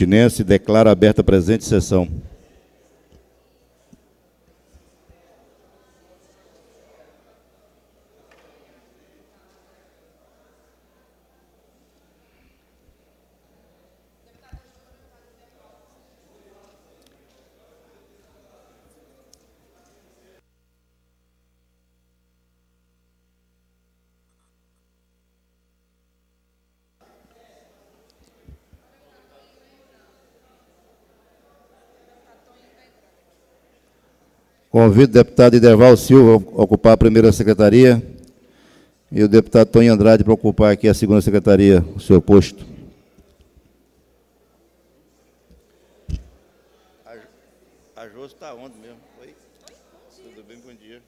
Tinense, declaro aberta a presente sessão. Convido o deputado Iderval Silva a ocupar a primeira secretaria e o deputado Tony Andrade para ocupar aqui a segunda secretaria, o seu posto. A Josi está onde mesmo? Oi? Tudo bem? Bom dia.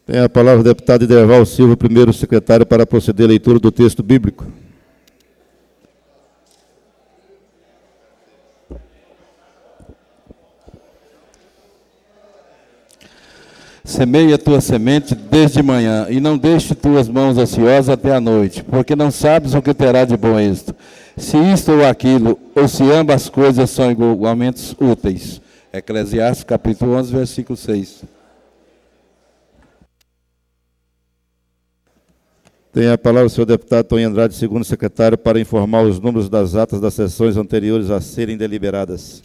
Tem a palavra o deputado Iderval Silva, primeiro secretário, para proceder à leitura do texto bíblico. Semeia a tua semente desde manhã, e não deixe tuas mãos ociosas até a noite, porque não sabes o que terá de bom êxito. Se isto ou aquilo, ou se ambas coisas são igualmente úteis. Eclesiastes, capítulo 11, versículo 6. Tem a palavra o senhor deputado Tony Andrade, segundo secretário, para informar os números das atas das sessões anteriores a serem deliberadas.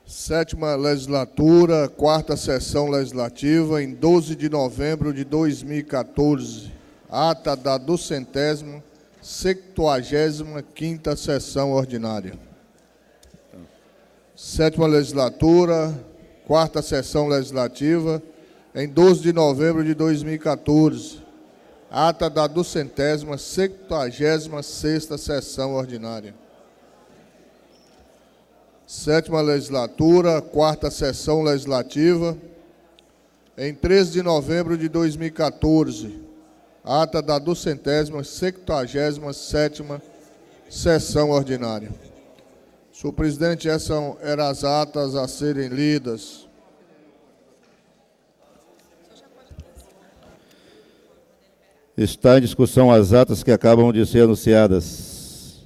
Sétima legislatura, quarta sessão legislativa, em 12 de novembro de 2014. Ata da 275ª sessão ordinária. Sétima legislatura, quarta sessão legislativa, em 12 de novembro de 2014, ata da 276ª sessão ordinária. Sétima legislatura, quarta sessão legislativa, em 13 de novembro de 2014, ata da 277ª sessão ordinária. Senhor presidente, essas eram as atas a serem lidas. Está em discussão as atas que acabam de ser anunciadas.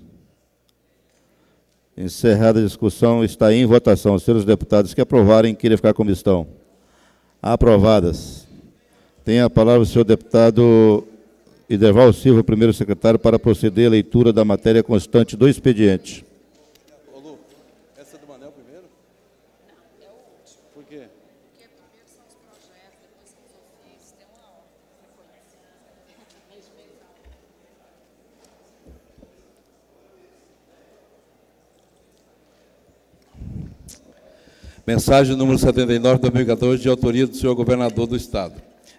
Encerrada a discussão, está em votação. Os senhores deputados que aprovarem, querem ficar como estão. Aprovadas. Tem a palavra o senhor deputado Iderval Silva, primeiro secretário, para proceder à leitura da matéria constante do expediente. Ô, Lu, essa é do Manel primeiro? Não, é o último. Por quê? Porque primeiro são os projetos, depois são os ofícios, tem uma ordem. Mensagem número 79, 2014, de autoria do senhor governador do Estado.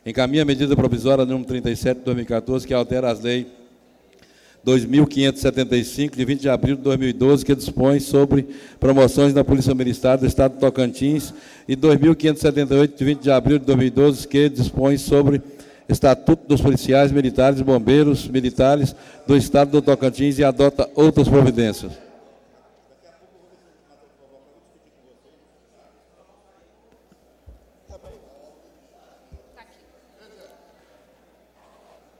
Encaminha a medida provisória número 37, 2014, que altera as leis 2.575, de 20 de abril de 2012, que dispõe sobre promoções na Polícia Militar do Estado do Tocantins, e 2.578, de 20 de abril de 2012, que dispõe sobre Estatuto dos Policiais Militares e Bombeiros Militares do Estado do Tocantins e adota outras providências.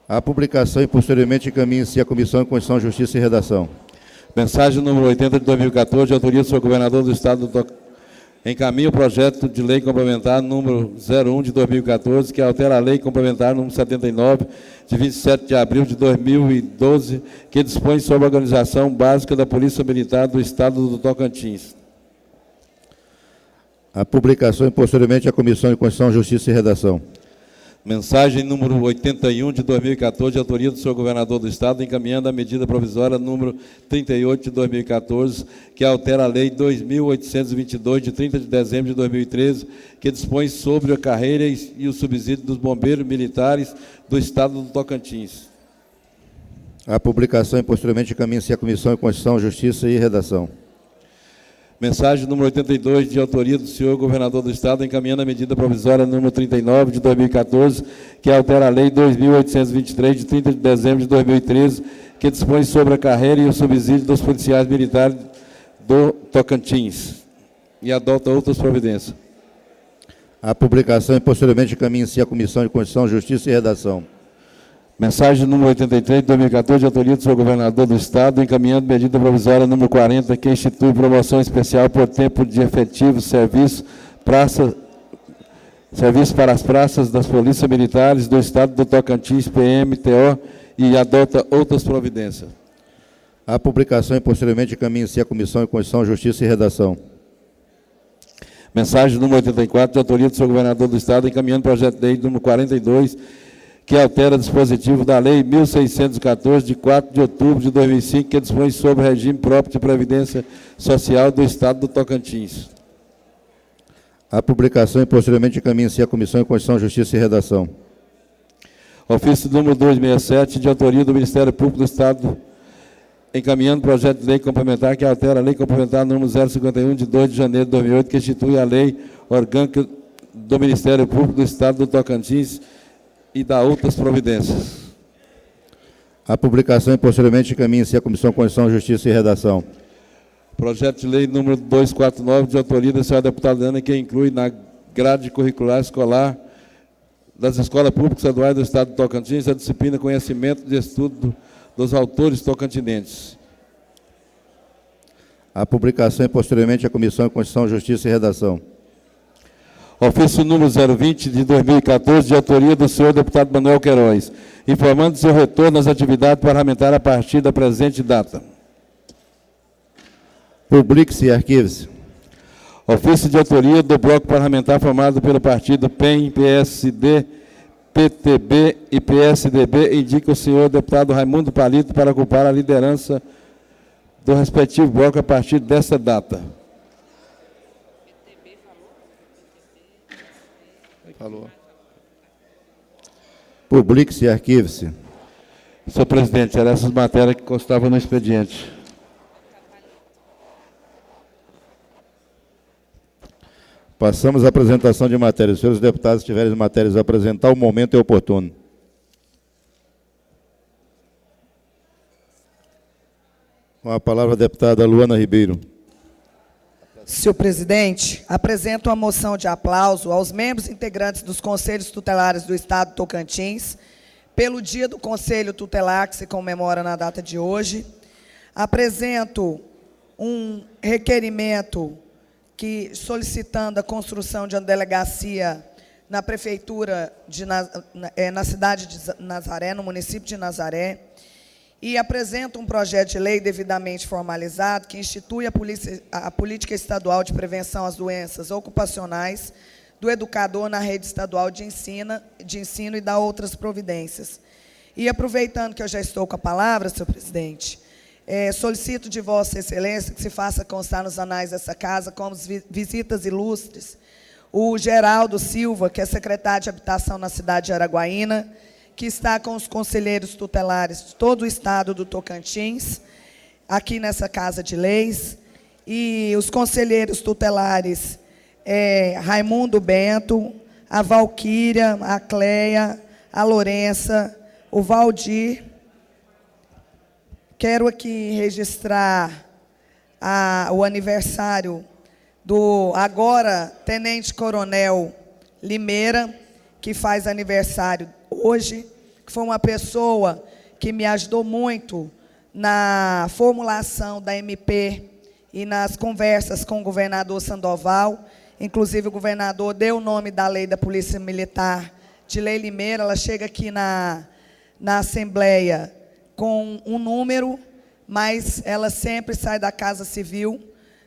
A publicação e posteriormente encaminha-se à Comissão de Constituição, Justiça e Redação. Mensagem número 80 de 2014, de autoria do senhor governador do Estado do Tocantins. Encaminha o projeto de lei complementar número 01 de 2014, que altera a lei complementar número 79, de 27 de abril de 2012, que dispõe sobre a organização básica da Polícia Militar do Estado do Tocantins. A publicação e posteriormente à Comissão de Constituição, Justiça e Redação. Mensagem número 81 de 2014, de autoria do senhor governador do Estado, encaminhando a medida provisória número 38 de 2014, que altera a lei 2.822, de 30 de dezembro de 2013, que dispõe sobre a carreira e o subsídio dos bombeiros militares do Estado do Tocantins. A publicação e posteriormente encaminha-se à Comissão de Constituição, Justiça e Redação. Mensagem número 82, de autoria do senhor governador do Estado, encaminhando a medida provisória número 39 de 2014, que altera a Lei 2.823, de 30 de dezembro de 2013, que dispõe sobre a carreira e o subsídio dos policiais militares do Tocantins, e adota outras providências. A publicação e posteriormente encaminha-se à Comissão de Constituição, Justiça e Redação. Mensagem número 83 de 2014, de autoria do senhor governador do Estado, encaminhando medida provisória número 40, que institui promoção especial por tempo de efetivo serviço para as praças das polícias militares do Estado do Tocantins, PMTO, e adota outras providências. A publicação e posteriormente encaminha-se à Comissão de Constituição, Justiça e Redação. Mensagem número 84, de autoria do senhor governador do Estado, encaminhando projeto de lei número 42, que altera dispositivo da Lei 1.614, de 4 de outubro de 2005, que dispõe sobre o regime próprio de previdência social do Estado do Tocantins. A publicação e posteriormente encaminha-se à Comissão de Constituição, Justiça e Redação. Ofício número 267, de autoria do Ministério Público do Estado, encaminhando projeto de lei complementar que altera a Lei Complementar número 051, de 2 de janeiro de 2008, que institui a Lei Orgânica do Ministério Público do Estado do Tocantins, e dá outras providências. A publicação e posteriormente encaminha-se à Comissão de Constituição, Justiça e Redação. Projeto de lei número 249, de autoria da senhora deputada Ana, que inclui na grade curricular escolar das escolas públicas estaduais do Estado do Tocantins a disciplina Conhecimento de Estudo dos Autores Tocantinenses. A publicação e posteriormente à Comissão de Constituição, Justiça e Redação. Ofício número 020, de 2014, de autoria do senhor deputado Manuel Queiroz, informando seu retorno às atividades parlamentares a partir da presente data. Publique-se e arquive-se. Ofício de autoria do bloco parlamentar formado pelo partido PEN, PSD, PTB e PSDB, indica o senhor deputado Raimundo Palito para ocupar a liderança do respectivo bloco a partir desta data. Falou. Publique-se e arquive-se. Senhor presidente, eram essas matérias que constavam no expediente. Passamos à apresentação de matérias. Se os senhores deputados tiverem matérias a apresentar, o momento é oportuno. Com a palavra a deputada Luana Ribeiro. Senhor presidente, apresento uma moção de aplauso aos membros integrantes dos Conselhos Tutelares do Estado do Tocantins, pelo dia do Conselho Tutelar, que se comemora na data de hoje. Apresento um requerimento solicitando a construção de uma delegacia na Prefeitura, na cidade de Nazaré, no município de Nazaré, e apresento um projeto de lei devidamente formalizado que institui a Política Estadual de Prevenção às Doenças Ocupacionais do educador na rede estadual de ensino e dá outras providências. E, aproveitando que eu já estou com a palavra, senhor presidente, solicito de Vossa Excelência que se faça constar nos anais dessa casa como visitas ilustres o Geraldo Silva, que é secretário de Habitação na cidade de Araguaína, que está com os conselheiros tutelares de todo o estado do Tocantins, aqui nessa Casa de Leis, e os conselheiros tutelares Raimundo Bento, a Valquíria, a Cleia, a Lourença, o Valdir. Quero aqui registrar o aniversário do agora Tenente-Coronel Limeira, que faz aniversário hoje, que foi uma pessoa que me ajudou muito na formulação da MP e nas conversas com o governador Sandoval. Inclusive, o governador deu o nome da lei da Polícia Militar de Lei Limeira. Ela chega aqui na Assembleia com um número, mas ela sempre sai da Casa Civil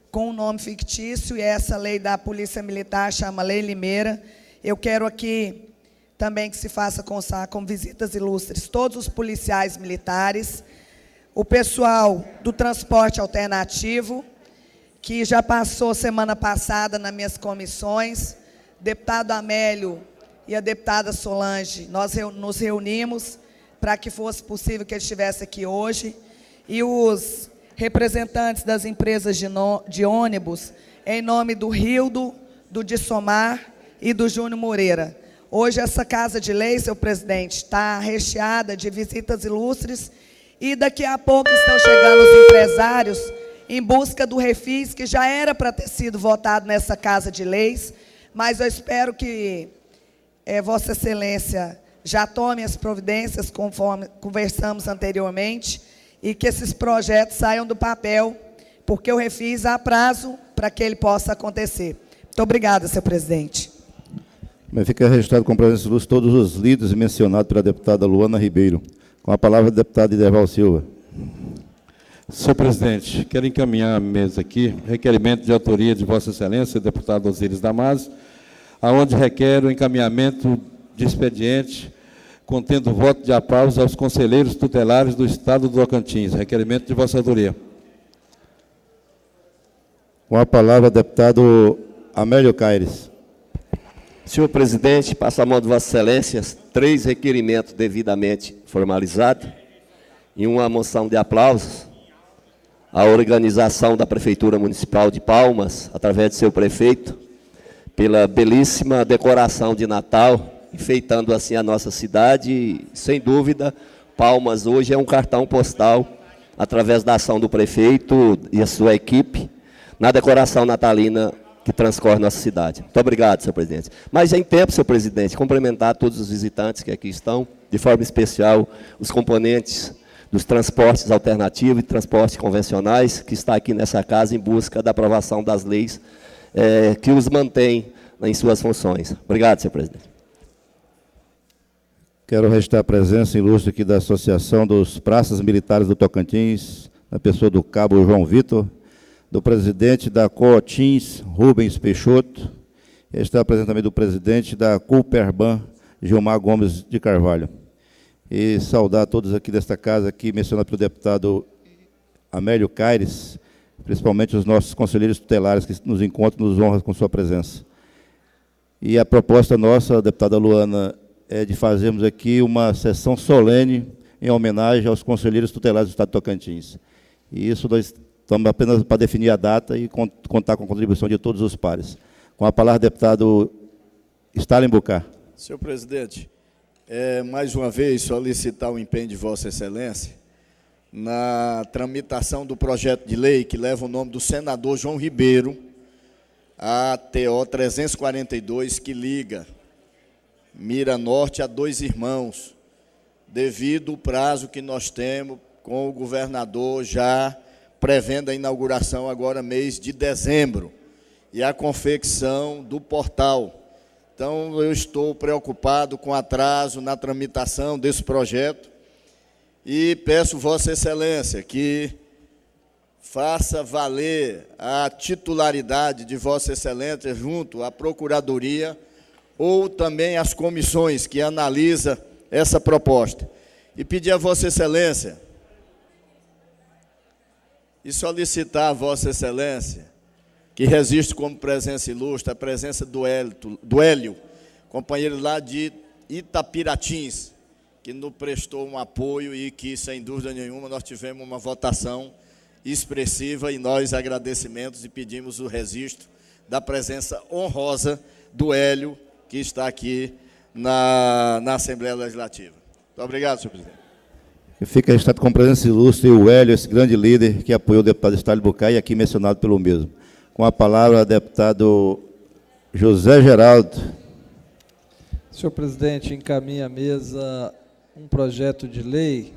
com um nome fictício, e essa lei da Polícia Militar chama Lei Limeira. Eu quero aqui também que se faça constar com visitas ilustres todos os policiais militares, o pessoal do transporte alternativo, que já passou semana passada nas minhas comissões, deputado Amélio e a deputada Solange, nós nos reunimos para que fosse possível que ele estivesse aqui hoje, e os representantes das empresas de ônibus, em nome do Rildo, do Dissomar e do Júnior Moreira. Hoje essa Casa de Lei, senhor presidente, está recheada de visitas ilustres e daqui a pouco estão chegando os empresários em busca do refis, que já era para ter sido votado nessa Casa de Leis, mas eu espero que Vossa Excelência já tome as providências, conforme conversamos anteriormente, e que esses projetos saiam do papel, porque o refis há prazo para que ele possa acontecer. Muito obrigada, senhor presidente. Mas fica registrado com presença ilustre todos os líderes mencionados pela deputada Luana Ribeiro. Com a palavra, o deputado Iderval Silva. Senhor presidente, quero encaminhar à mesa aqui requerimento de autoria de Vossa Excelência, deputado Osíris Damaso, aonde requer o encaminhamento de expediente contendo voto de aplauso aos conselheiros tutelares do Estado do Tocantins. Requerimento de Vossa Autoria. Com a palavra, deputado Amélio Caires. Senhor presidente, passo a mão de Vossa Excelência 3 requerimentos devidamente formalizados e uma moção de aplausos à organização da Prefeitura Municipal de Palmas, através de seu prefeito, pela belíssima decoração de Natal, enfeitando assim a nossa cidade. E, sem dúvida, Palmas hoje é um cartão postal, através da ação do prefeito e a sua equipe, na decoração natalina que transcorre nossa cidade. Muito obrigado, senhor presidente. Mas é em tempo, senhor presidente, cumprimentar todos os visitantes que aqui estão, de forma especial os componentes dos transportes alternativos e transportes convencionais, que está aqui nessa casa em busca da aprovação das leis que os mantêm em suas funções. Obrigado, senhor presidente. Quero registrar a presença ilustre aqui da Associação dos Praças Militares do Tocantins, na pessoa do cabo João Vitor, do presidente da Cootins, Rubens Peixoto, e está presente também do presidente da Cooperban, Gilmar Gomes de Carvalho. E saudar a todos aqui desta casa, aqui mencionado pelo deputado Amélio Caires, principalmente os nossos conselheiros tutelares que nos encontram, nos honram com sua presença. E a proposta nossa, deputada Luana, é de fazermos aqui uma sessão solene em homenagem aos conselheiros tutelares do Estado de Tocantins. E isso nós estamos apenas para definir a data e contar com a contribuição de todos os pares. Com a palavra, deputado Stalin Bucar. Senhor presidente, mais uma vez solicitar o empenho de Vossa Excelência na tramitação do projeto de lei que leva o nome do senador João Ribeiro, a TO 342, que liga Mira Norte a Dois Irmãos, devido ao prazo que nós temos com o governador já prevendo a inauguração agora mês de dezembro, e a confecção do portal. Então, eu estou preocupado com atraso na tramitação desse projeto e peço Vossa Excelência que faça valer a titularidade de Vossa Excelência junto à Procuradoria ou também às comissões que analisam essa proposta. E pedir a Vossa Excelência e solicitar a Vossa Excelência, que resiste como presença ilustre, a presença do Hélio, companheiro lá de Itapiratins, que nos prestou um apoio e que, sem dúvida nenhuma, nós tivemos uma votação expressiva e nós agradecimentos e pedimos o registro da presença honrosa do Hélio, que está aqui na Assembleia Legislativa. Muito obrigado, senhor presidente. Fica registrado com presença ilustre o Hélio, esse grande líder que apoiou o deputado Stalin Bucar e aqui mencionado pelo mesmo. Com a palavra, deputado José Geraldo. Senhor presidente, encaminha à mesa um projeto de lei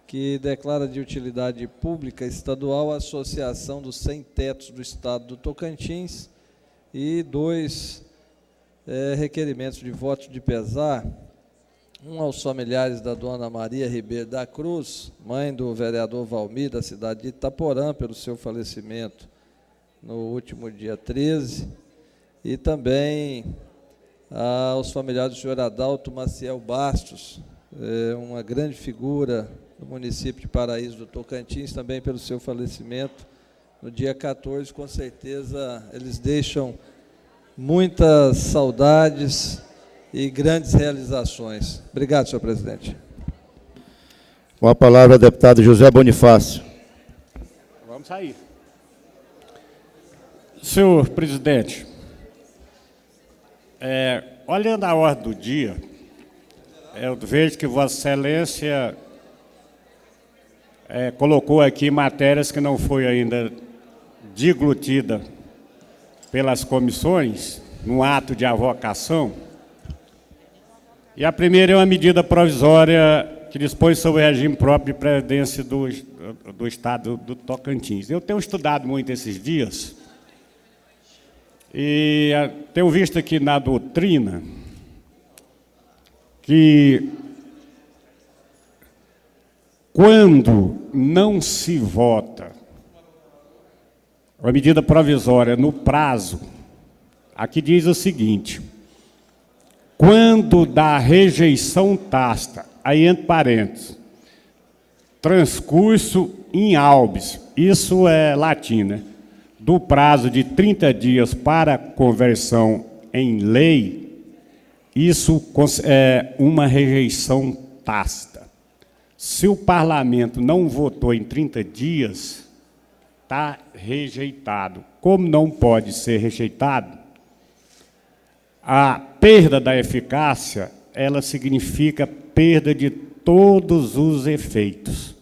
que declara de utilidade pública estadual a Associação dos Sem Tetos do Estado do Tocantins e 2 requerimentos de voto de pesar, um aos familiares da dona Maria Ribeiro da Cruz, mãe do vereador Valmir, da cidade de Itaporã, pelo seu falecimento no último dia 13, e também aos familiares do senhor Adalto Maciel Bastos, uma grande figura do município de Paraíso do Tocantins, também pelo seu falecimento no dia 14. Com certeza eles deixam muitas saudades e grandes realizações. Obrigado, senhor presidente. Com a palavra, deputado José Bonifácio. sair. Senhor presidente, olhando a ordem do dia, eu vejo que Vossa Excelência colocou aqui matérias que não foi ainda diglutida pelas comissões, no ato de avocação. E a primeira é uma medida provisória que dispõe sobre o regime próprio de previdência do Estado do Tocantins. Eu tenho estudado muito esses dias e tenho visto aqui na doutrina que quando não se vota a medida provisória no prazo, aqui diz o seguinte: quando da rejeição tácita, aí entre parênteses, transcurso in albis, isso é latim, né? Do prazo de 30 dias para conversão em lei, isso é uma rejeição tácita. Se o parlamento não votou em 30 dias, está rejeitado. Como não pode ser rejeitado, a perda da eficácia, ela significa perda de todos os efeitos.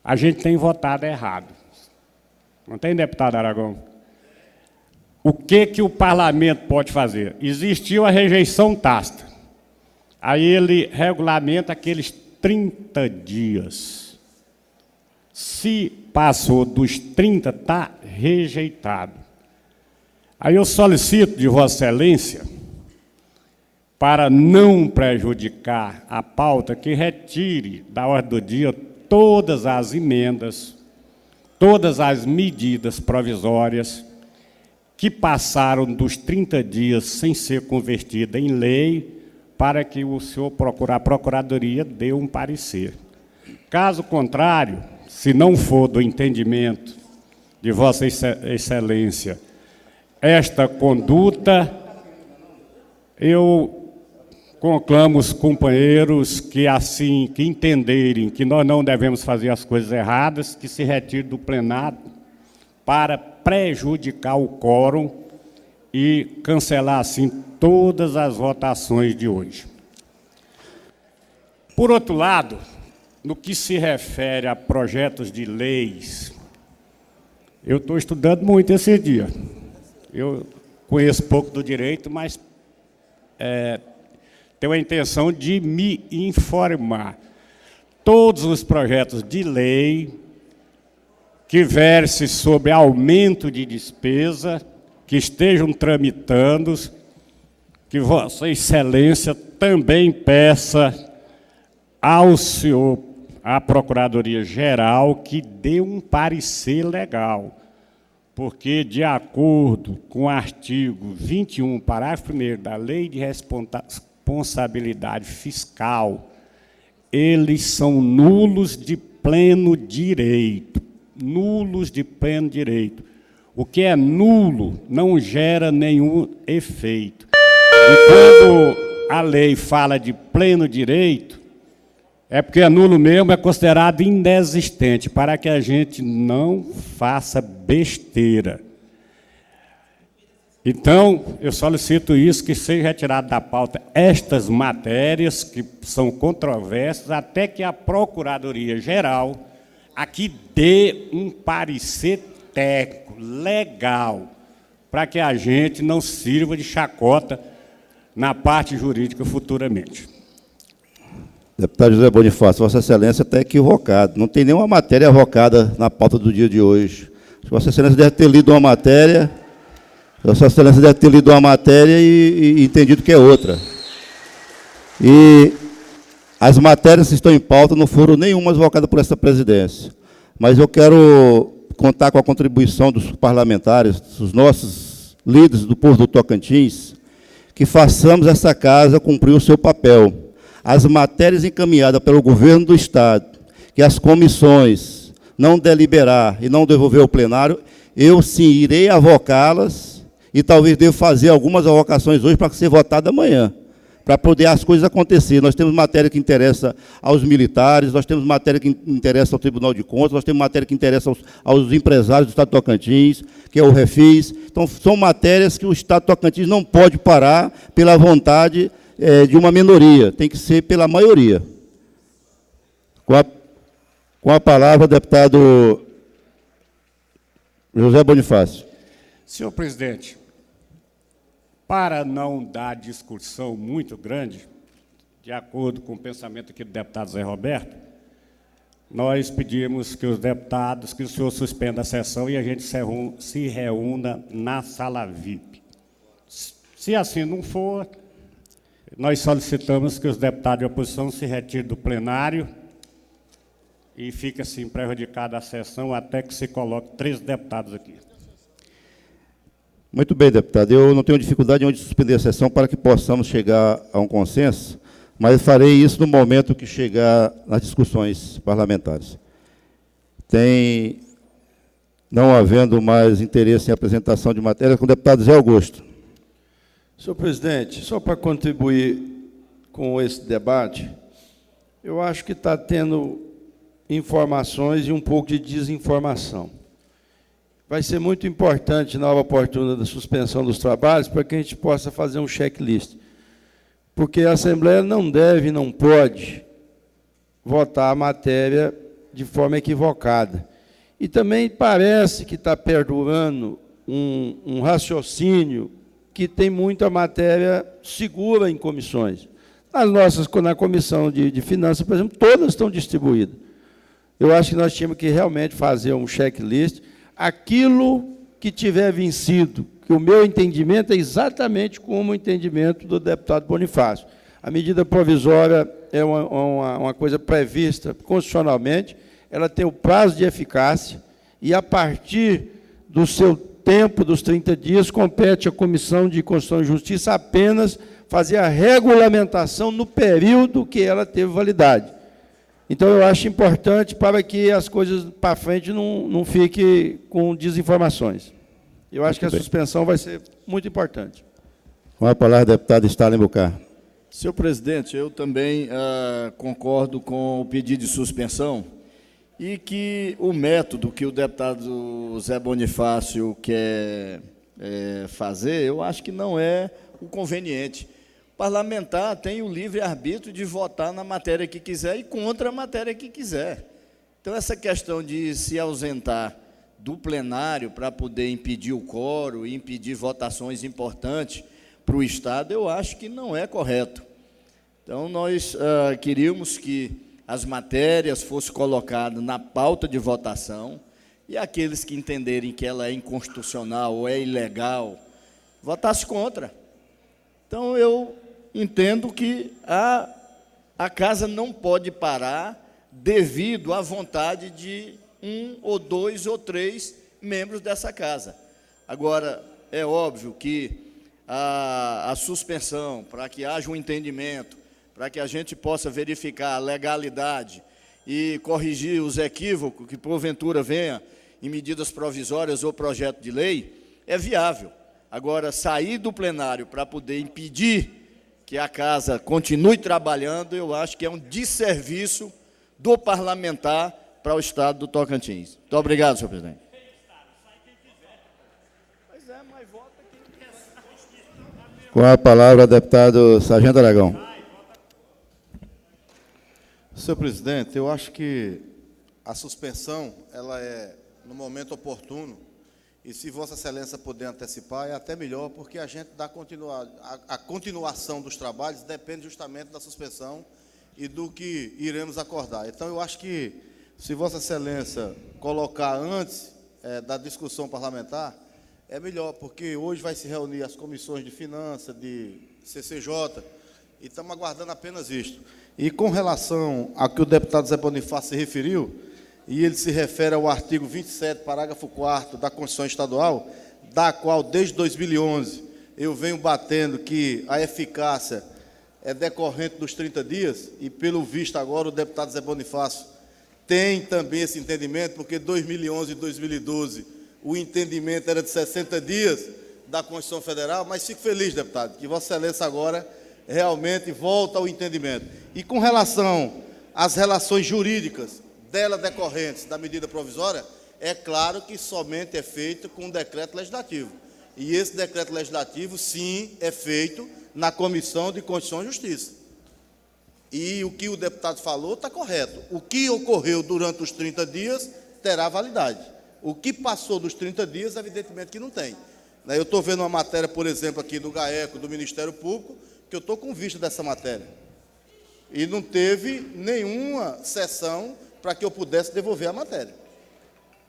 A gente tem votado errado. Não tem, deputado Aragão? O que o parlamento pode fazer? Existiu a rejeição tácita. Aí ele regulamenta aqueles 30 dias. Se passou dos 30, está rejeitado. Aí eu solicito de Vossa Excelência, para não prejudicar a pauta, que retire da ordem do dia todas as emendas, todas as medidas provisórias que passaram dos 30 dias sem ser convertida em lei, para que o senhor a Procuradoria dê um parecer. Caso contrário, se não for do entendimento de Vossa Excelência esta conduta, eu conclamo os companheiros que, assim, que entenderem que nós não devemos fazer as coisas erradas, que se retirem do plenário para prejudicar o quórum e cancelar, assim, todas as votações de hoje. Por outro lado, no que se refere a projetos de leis, eu estou estudando muito esse dia. Eu conheço pouco do direito, mas tenho a intenção de me informar. Todos os projetos de lei que versem sobre aumento de despesa, que estejam tramitando, que Vossa Excelência também peça ao senhor, à Procuradoria-Geral, que dê um parecer legal. Porque, de acordo com o artigo 21, parágrafo 1º da Lei de Responsabilidade Fiscal, eles são nulos de pleno direito. Nulos de pleno direito. O que é nulo não gera nenhum efeito. E quando a lei fala de pleno direito, é porque é nulo mesmo, é considerado inexistente, para que a gente não faça besteira. Então, eu solicito isso, que seja retirado da pauta estas matérias que são controversas, até que a Procuradoria-Geral aqui dê um parecer técnico, legal, para que a gente não sirva de chacota na parte jurídica futuramente. Deputado José Bonifácio, Vossa Excelência está equivocado. Não tem nenhuma matéria avocada na pauta do dia de hoje. Vossa Excelência deve ter lido uma matéria, e entendido que é outra. E as matérias que estão em pauta não foram nenhuma avocada por essa presidência. Mas eu quero contar com a contribuição dos parlamentares, dos nossos líderes do povo do Tocantins, que façamos essa casa cumprir o seu papel. As matérias encaminhadas pelo governo do Estado, que as comissões não deliberar e não devolver ao plenário, eu sim irei avocá-las e talvez devo fazer algumas avocações hoje para ser votada amanhã, para poder as coisas acontecerem. Nós temos matéria que interessa aos militares, nós temos matéria que interessa ao Tribunal de Contas, nós temos matéria que interessa aos empresários do Estado do Tocantins, que é o Refis. Então, são matérias que o Estado do Tocantins não pode parar pela vontade de uma minoria, tem que ser pela maioria. Com a palavra, o deputado José Bonifácio. Senhor presidente, para não dar discussão muito grande, de acordo com o pensamento aqui do deputado Zé Roberto, nós pedimos que os deputados, que o senhor suspenda a sessão e a gente se reúna na sala VIP. Se assim não for, nós solicitamos que os deputados de oposição se retirem do plenário e fique assim prejudicada a sessão até que se coloque 3 deputados aqui. Muito bem, deputado. Eu não tenho dificuldade em suspender a sessão para que possamos chegar a um consenso, mas farei isso no momento que chegar nas discussões parlamentares. Não havendo mais interesse em apresentação de matéria, com o deputado Zé Augusto. Senhor presidente, só para contribuir com esse debate, eu acho que está tendo informações e um pouco de desinformação. Vai ser muito importante, na hora oportuna da suspensão dos trabalhos, para que a gente possa fazer um checklist. Porque a Assembleia não deve, não pode votar a matéria de forma equivocada. E também parece que está perdurando um raciocínio que tem muita matéria segura em comissões. Na comissão de finanças, por exemplo, todas estão distribuídas. Eu acho que nós tínhamos que realmente fazer um checklist. Aquilo que tiver vencido, que o meu entendimento é exatamente como o entendimento do deputado Bonifácio. A medida provisória é uma coisa prevista constitucionalmente, ela tem o prazo de eficácia, e, a partir do seu tempo, dos 30 dias, compete à Comissão de Constituição e Justiça apenas fazer a regulamentação no período que ela teve validade. Então, eu acho importante para que as coisas para frente não fiquem com desinformações. Eu acho que a suspensão vai ser muito importante. Com a palavra, deputado Stalin Bucar. Senhor presidente, eu também concordo com o pedido de suspensão e que o método que o deputado Zé Bonifácio quer fazer, eu acho que não é o conveniente. O parlamentar tem o livre-arbítrio de votar na matéria que quiser e contra a matéria que quiser. Então, essa questão de se ausentar do plenário para poder impedir o quórum e impedir votações importantes para o Estado, eu acho que não é correto. Então, nós queríamos que as matérias fossem colocadas na pauta de votação e aqueles que entenderem que ela é inconstitucional ou é ilegal, votassem contra. Então, eu entendo que a casa não pode parar devido à vontade de 1 ou 2 ou 3 membros dessa casa. Agora, é óbvio que a suspensão, para que haja um entendimento, para que a gente possa verificar a legalidade e corrigir os equívocos que, porventura, venha em medidas provisórias ou projeto de lei, é viável. Agora, sair do plenário para poder impedir que a casa continue trabalhando, eu acho que é um desserviço do parlamentar para o Estado do Tocantins. Muito obrigado, senhor presidente. Com a palavra, deputado Sargento Aragão. Senhor presidente, eu acho que a suspensão ela é no momento oportuno, e se Vossa Excelência puder antecipar, é até melhor, porque a gente dá a continuação dos trabalhos depende justamente da suspensão e do que iremos acordar. Então, eu acho que, se Vossa Excelência colocar antes da discussão parlamentar, é melhor, porque hoje vai se reunir as comissões de Finanças, de CCJ, e estamos aguardando apenas isto. E com relação ao que o deputado Zé Bonifácio se referiu, e ele se refere ao artigo 27, parágrafo 4º da Constituição Estadual, da qual, desde 2011, eu venho batendo que a eficácia é decorrente dos 30 dias, e, pelo visto, agora o deputado Zé Bonifácio tem também esse entendimento, porque 2011 e 2012 o entendimento era de 60 dias da Constituição Federal, mas fico feliz, deputado, que Vossa Excelência agora realmente volta ao entendimento. E com relação às relações jurídicas dela decorrentes da medida provisória, é claro que somente é feito com um decreto legislativo. E esse decreto legislativo, sim, é feito na Comissão de Constituição e Justiça. E o que o deputado falou está correto. O que ocorreu durante os 30 dias terá validade. O que passou dos 30 dias, evidentemente que não tem. Eu estou vendo uma matéria, por exemplo, aqui do GAECO, do Ministério Público, que eu estou com vista dessa matéria. E não teve nenhuma sessão para que eu pudesse devolver a matéria.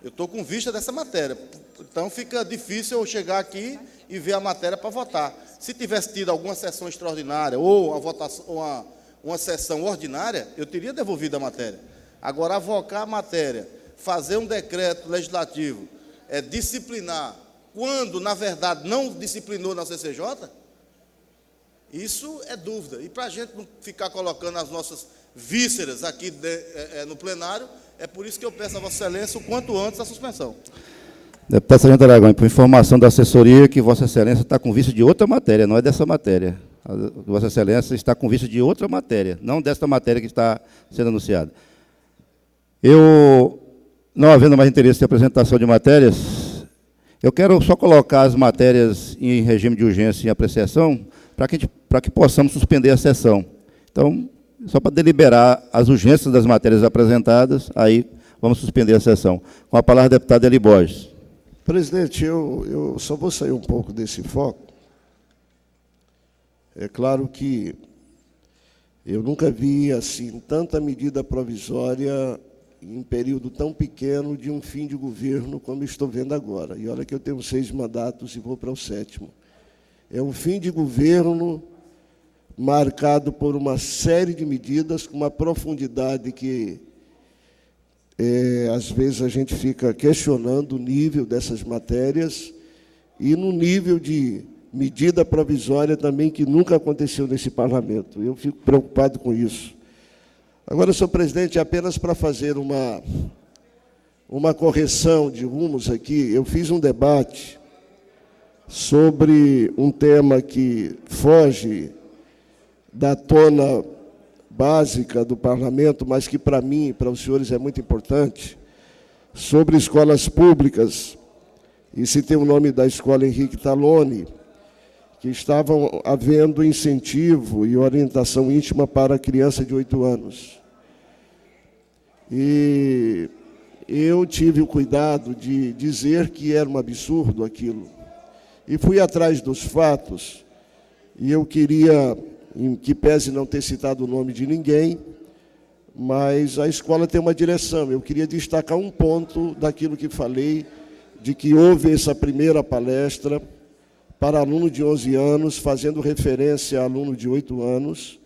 Eu estou com vista dessa matéria. Então, fica difícil eu chegar aqui e ver a matéria para votar. Se tivesse tido alguma sessão extraordinária ou uma sessão ordinária, eu teria devolvido a matéria. Agora, avocar a matéria, fazer um decreto legislativo, disciplinar, quando, na verdade, não disciplinou na CCJ, isso é dúvida. E para a gente não ficar colocando as nossas vísceras aqui no plenário, é por isso que eu peço a Vossa Excelência o quanto antes a suspensão. Deputado Sargento Aragão, por informação da assessoria, que Vossa Excelência está com vista de outra matéria, não é dessa matéria. Vossa Excelência está com vista de outra matéria, não desta matéria que está sendo anunciada. Eu, não havendo mais interesse em apresentação de matérias, eu quero só colocar as matérias em regime de urgência e apreciação, para que possamos suspender a sessão. Então, só para deliberar as urgências das matérias apresentadas, aí vamos suspender a sessão. Com a palavra, deputado Eli Borges. Presidente, eu só vou sair um pouco desse foco. É claro que eu nunca vi assim tanta medida provisória em um período tão pequeno de um fim de governo como estou vendo agora. E olha que eu tenho 6 mandatos e vou para o 7º. É um fim de governo marcado por uma série de medidas com uma profundidade que, às vezes, a gente fica questionando o nível dessas matérias e no nível de medida provisória também que nunca aconteceu nesse parlamento. Eu fico preocupado com isso. Agora, senhor presidente, apenas para fazer uma correção de rumos aqui, eu fiz um debate sobre um tema que foge da tona básica do parlamento, mas que para mim e para os senhores é muito importante, sobre escolas públicas, e citei o nome da escola Henrique Taloni, que estavam havendo incentivo e orientação íntima para a criança de 8 anos. E eu tive o cuidado de dizer que era um absurdo aquilo. E fui atrás dos fatos, e eu queria, em que pese não ter citado o nome de ninguém, mas a escola tem uma direção. Eu queria destacar um ponto daquilo que falei, de que houve essa primeira palestra para aluno de 11 anos, fazendo referência a aluno de 8 anos,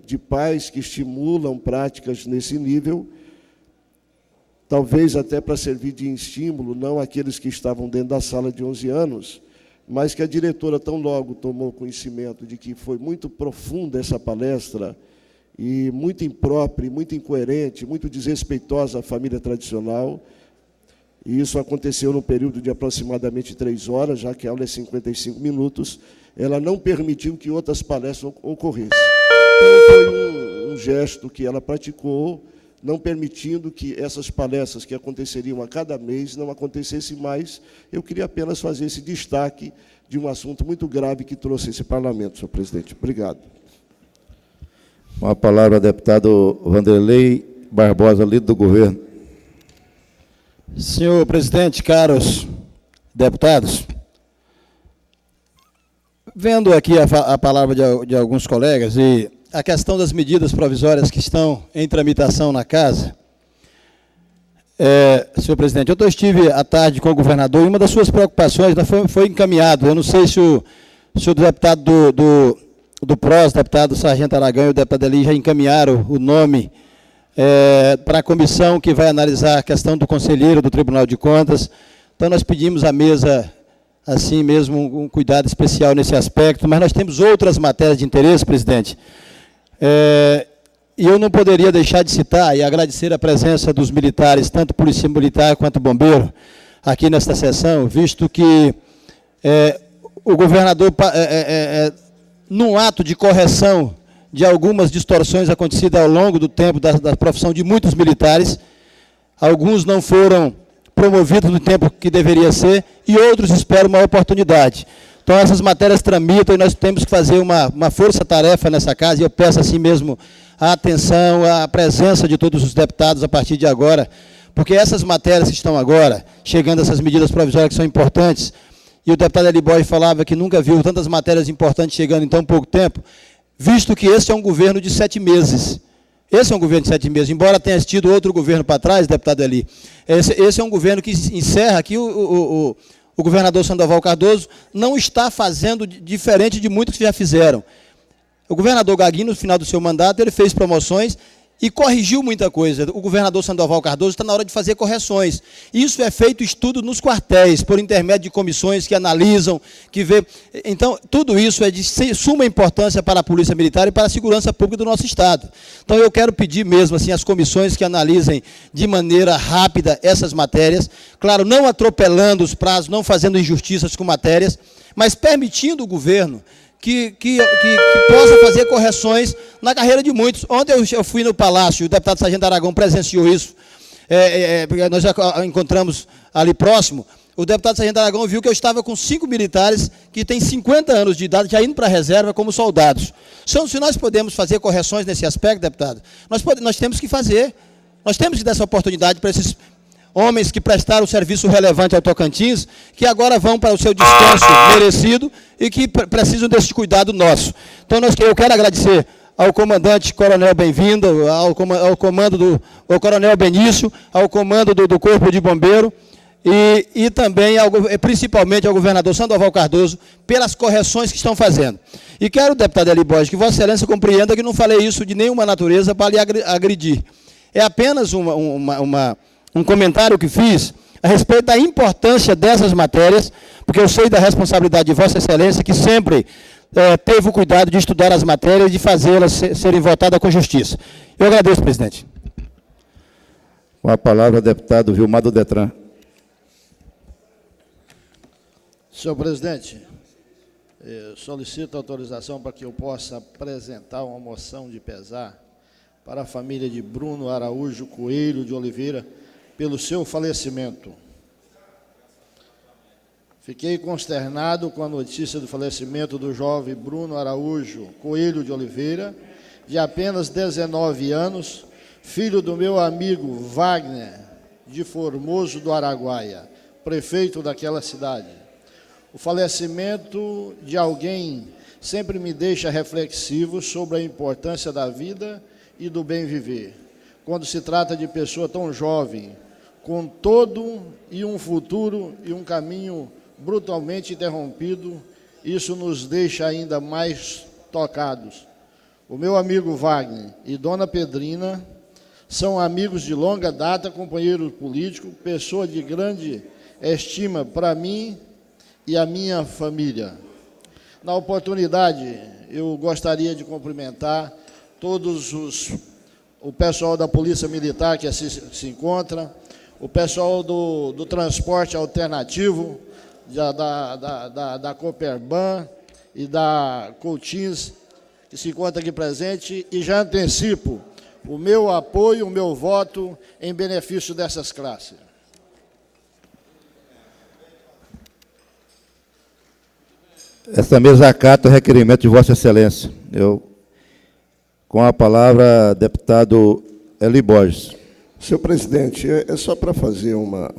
de pais que estimulam práticas nesse nível, talvez até para servir de estímulo, não aqueles que estavam dentro da sala de 11 anos, mas que a diretora tão logo tomou conhecimento de que foi muito profunda essa palestra e muito imprópria, muito incoerente, muito desrespeitosa à família tradicional. E isso aconteceu num período de aproximadamente 3 horas, já que a aula é 55 minutos, ela não permitiu que outras palestras ocorressem. Então, foi um gesto que ela praticou, não permitindo que essas palestras que aconteceriam a cada mês não acontecessem mais. Eu queria apenas fazer esse destaque de um assunto muito grave que trouxe esse parlamento, senhor presidente. Obrigado. Com a palavra, deputado Vanderlei Barbosa, líder do governo. Senhor presidente, caros deputados, vendo aqui a palavra de alguns colegas e a questão das medidas provisórias que estão em tramitação na casa, senhor presidente, eu estive à tarde com o governador e uma das suas preocupações foi encaminhado. Eu não sei se o deputado do PROS, deputado Sargento Aragão e o deputado Eli já encaminharam o nome para a comissão que vai analisar a questão do conselheiro do Tribunal de Contas. Então, nós pedimos à mesa, assim mesmo, um cuidado especial nesse aspecto, mas nós temos outras matérias de interesse, presidente. E eu não poderia deixar de citar e agradecer a presença dos militares, tanto Polícia Militar quanto Bombeiro, aqui nesta sessão, visto que o governador num ato de correção de algumas distorções acontecidas ao longo do tempo da profissão de muitos militares. Alguns não foram promovidos no tempo que deveria ser e outros esperam uma oportunidade. Então, essas matérias tramitam e nós temos que fazer uma força-tarefa nessa casa, e eu peço assim mesmo a atenção, a presença de todos os deputados a partir de agora, porque essas matérias que estão agora, chegando essas medidas provisórias que são importantes, e o deputado Eli Borges falava que nunca viu tantas matérias importantes chegando em tão pouco tempo, visto que esse é um governo de 7 meses. Esse é um governo de 7 meses, embora tenha tido outro governo para trás, deputado Eli, esse é um governo que encerra aqui o governador Sandoval Cardoso não está fazendo diferente de muitos que já fizeram. O governador Gaguinho, no final do seu mandato, ele fez promoções e corrigiu muita coisa. O governador Sandoval Cardoso está na hora de fazer correções. Isso é feito estudo nos quartéis, por intermédio de comissões que analisam, que vê. Então, tudo isso é de suma importância para a Polícia Militar e para a segurança pública do nosso Estado. Então, eu quero pedir mesmo assim às comissões que analisem de maneira rápida essas matérias, claro, não atropelando os prazos, não fazendo injustiças com matérias, mas permitindo o governo que possa fazer correções na carreira de muitos. Ontem eu fui no Palácio, o deputado Sargento Aragão presenciou isso, nós já encontramos ali próximo, o deputado Sargento Aragão viu que eu estava com 5 militares que têm 50 anos de idade, já indo para a reserva como soldados. Se nós podemos fazer correções nesse aspecto, deputado, nós temos que fazer, nós temos que dar essa oportunidade para esses homens que prestaram serviço relevante ao Tocantins, que agora vão para o seu descanso merecido e que precisam desse cuidado nosso. Então, eu quero agradecer ao comandante Coronel Bem-vindo, ao comando ao Coronel Benício, ao comando do Corpo de Bombeiro e também, principalmente, ao governador Sandoval Cardoso, pelas correções que estão fazendo. E quero, deputado Eli Borges, que Vossa Excelência compreenda que não falei isso de nenhuma natureza para lhe agredir. É apenas um comentário que fiz a respeito da importância dessas matérias, porque eu sei da responsabilidade de Vossa Excelência, que sempre teve o cuidado de estudar as matérias e de fazê-las serem votadas com justiça. Eu agradeço, presidente. Com a palavra, deputado Vilmar do Detran. Senhor presidente, solicito autorização para que eu possa apresentar uma moção de pesar para a família de Bruno Araújo Coelho de Oliveira, pelo seu falecimento. Fiquei consternado com a notícia do falecimento do jovem Bruno Araújo Coelho de Oliveira, de apenas 19 anos, filho do meu amigo Wagner, de Formoso do Araguaia, prefeito daquela cidade. O falecimento de alguém sempre me deixa reflexivo sobre a importância da vida e do bem viver, quando se trata de pessoa tão jovem, com todo e um futuro e um caminho brutalmente interrompido, isso nos deixa ainda mais tocados. O meu amigo Wagner e Dona Pedrina são amigos de longa data, companheiro político, pessoa de grande estima para mim e a minha família. Na oportunidade, eu gostaria de cumprimentar o pessoal da Polícia Militar que se encontra, o pessoal do transporte alternativo, da Coperban e da Coutins, que se encontra aqui presente, e já antecipo o meu apoio, o meu voto em benefício dessas classes. Esta mesa acata o requerimento de Vossa Excelência. Com a palavra, deputado Eli Borges. Senhor presidente, é só para fazer uma